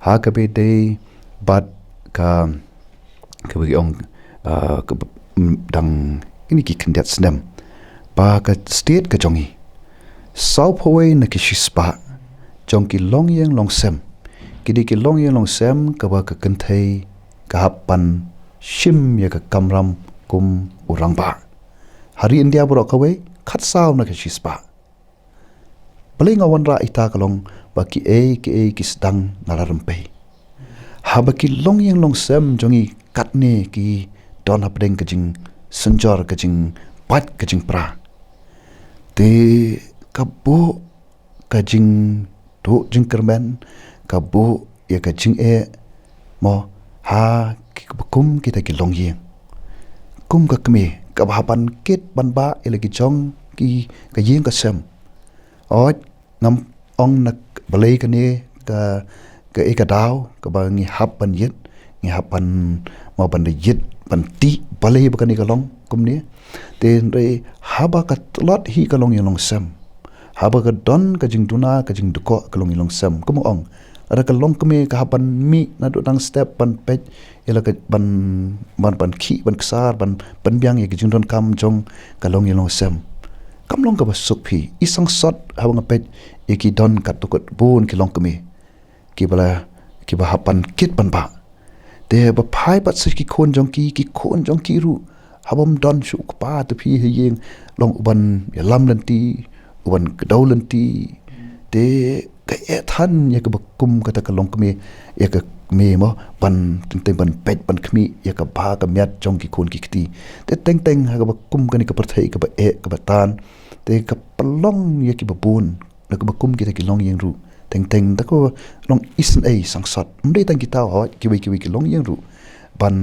ha ka be de bat ka bagi ong ka dang ini ki kendat sendam ba ka state ka jongi south away na ki shispa jong ki long yang long sem ki long yang long sem ka ba ka kenthai ka hapan shim ya ka kamram kum urang ba hari India bro ka we khat saw na ka shispa paling awan ra ita kalong baki ki sedang nalarempe ha baki long yang long sem jongi katne ki don hapdeng kajing senjor kajing pat kajing pra te kabu kajing tu jing kermen kabu ya kajing mo ha ki kum kita ki long yang kum ka kme ka hapan kit ban ba elagi jong ki ka yeng ka sem oj ngam ong nak balai kani ka daw ka ba ngi hap ban yit ngi hapan mo ban de yit ban ti balai ba kani ka long kum ni ten re haba ka lot hi ka long yong sem haba ka don ka jing duna ka jing duko ka long yong sem kum ong ada ka long kami ka hapan mi na do dang step ban pej ela ka ban ki ban ksar ban biang ye ka jing don kam jong ka long yong sem kam long ka basuk phi isang sot hawang pej iki don kat tukut bun ki long kami ki ba hapan kit ban ba de ba phai pat ki khon jong ki ru habom don shu pa tu phi hiyeng long uban ya lam lanti uban kedau lanti te ka than ya ka bakum ka ta ka long kme ya ka me mo ban teng ban pet ban khmi ya ka ba ka myat jong ki khon ki kti te teng ha ka bakum ka ni ka parthai ka ba ka ba tan te ka palong ya ki babun na ka bakum ki ta ki long yeng ru teng ta ko long isen ai sangsat mdei tang ki taw ha ki long yeng ru ban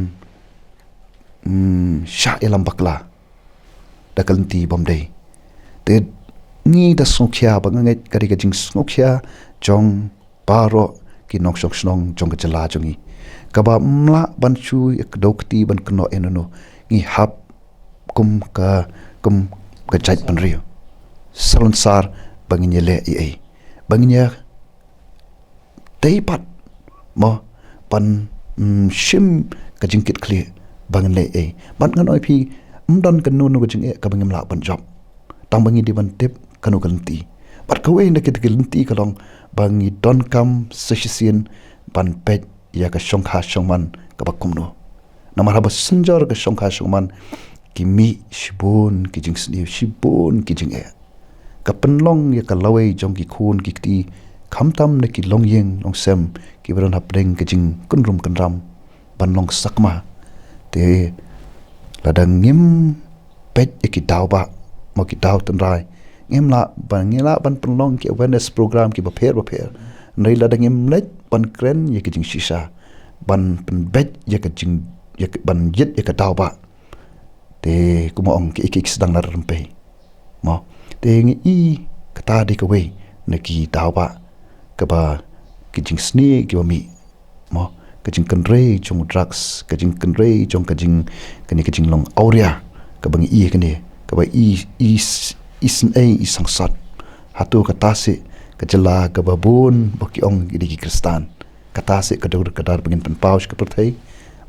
sha elam bakla da kalti bom dei te ni da sokya ba ngai kari ka jing sokya jong paro ki nok sok snong jong ka chala jongi ka ba mla ban chu ek dokti ban kno enono ngi hap kum ka jait ban rio salon sar banginya le ai banginya teipat mo pan shim ka jingkit kli bangan le ai ban ngan oi phi mdon kan nu ka jing e ka bangim la ban job tang bangi di ban tip kanu kalenti pat ka we na kit kalenti ka long bangi don kam session ban pet ya ka shongkha shongman ka bakum no namar ba sunjor ka shongkha shongman ki mi shibun ki jing sni shibun ki jing e ka Pynlong ya ka lawe jong ki khun ki ti khamtam na ki long yeng long sem ki baron hapreng ki jing kunrum kanram ban long sakma te ladang ngim pet ki daw ba mo ki daw tan rai ngim la ban Pynlong ki awareness program ki ba pher nei ladang ngim let ban kren ye ki jing shisha ban pen bet ye ka jing ye ban yet ye ka daw ba te kuma ong ki ik sedang lar rempe mo te ngi i kata de ka we na ki daw ba ka ba ki jing sni ki ba mi mo ka jing kan rei chung drugs ka jing kan rei chung ka jing long auria ka bang i ka ne ka ba isin ai isang sat hatu ka tase ka jala ka ba bun baki ong gi kristan ka tase ka dur ka dar bangin pan paus ka perthai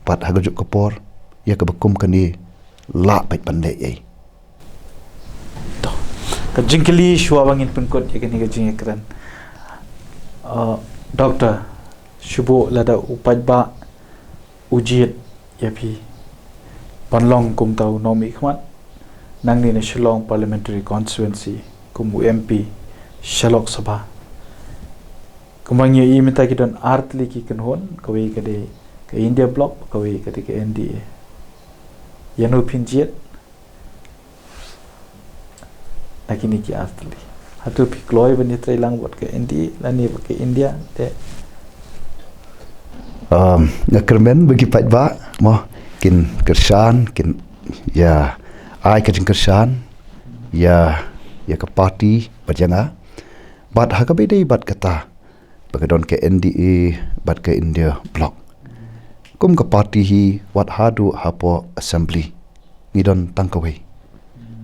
pat ha ga ka por ya ka bakum ka ni la pet pan le ai to ka jingkili shwa bangin pan kot ya ka ni ga jing ekran doctor shubo lada upaj ba ujiet ya phi Pynlong kum tau nomi khmat nang ni na Shillong parliamentary constituency kum MP Shalok Sabha kumangye I mita ki don artli ki kanhon kawi kade ka India block kawi kade ka NDA yanu pinjiet nakini ki artli hatu pi kloy bani trailang bot ka NDA lani ke India te ngakermen bagi pat ba mo kin kersan kin ya ai ka jing kersan ya ka party bajanga bat ha ka be dei bat kata bagadon ke NDA bat ke India block kum ka party hi wat hadu hapo assembly ngidon tangkawe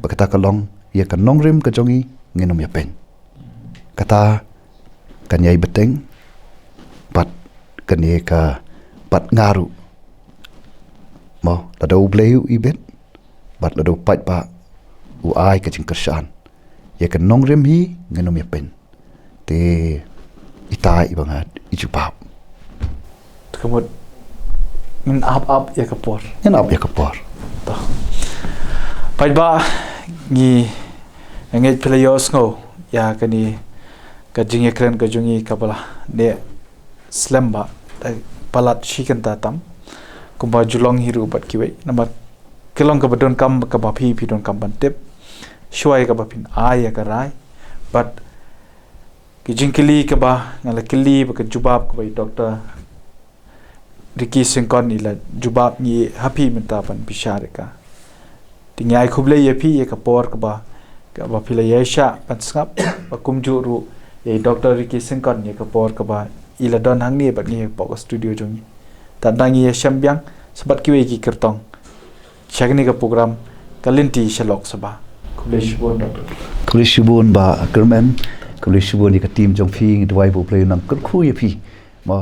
bagata ka long ya ka nongrim ka jongi nginom ya pen kata kanyai beteng bat kanye ka bat ngaru mo lado bleu ibet bat lado pat ba u ai ka jing kersan ya ka nongrim hi nginom ya pen te itai bangat ijubab kamut min up ya kapor to pai ba ngi ngai players ngo ya kani ka jing ekran ka jungi kabala ne slam ba palat chicken ta tam kumba julong hiru bat kiwe number kilong ka badon kam ka ba phi don kam ban tip shwai ka ba pin ya ka rai but ki jingkili ka ba ngala kili ba ka jubab ka ba doctor Ricky Singkon ila jubab ni happy minta pan bishare ka tingai khuble ye phi ye ka por ka ba phila ye sha pan skap ba kumju ru ye doctor Ricky Singkon ye ka por ka ba ila don hang ni ba ni pok studio jongi tandang ye shambyang sabat kiwe ki kirtong chagni ka program kalinti Shalok Sabha kulishibun ba kermen kulishibun ni ka team jong phi dwai bo play nam kur khu ye phi mo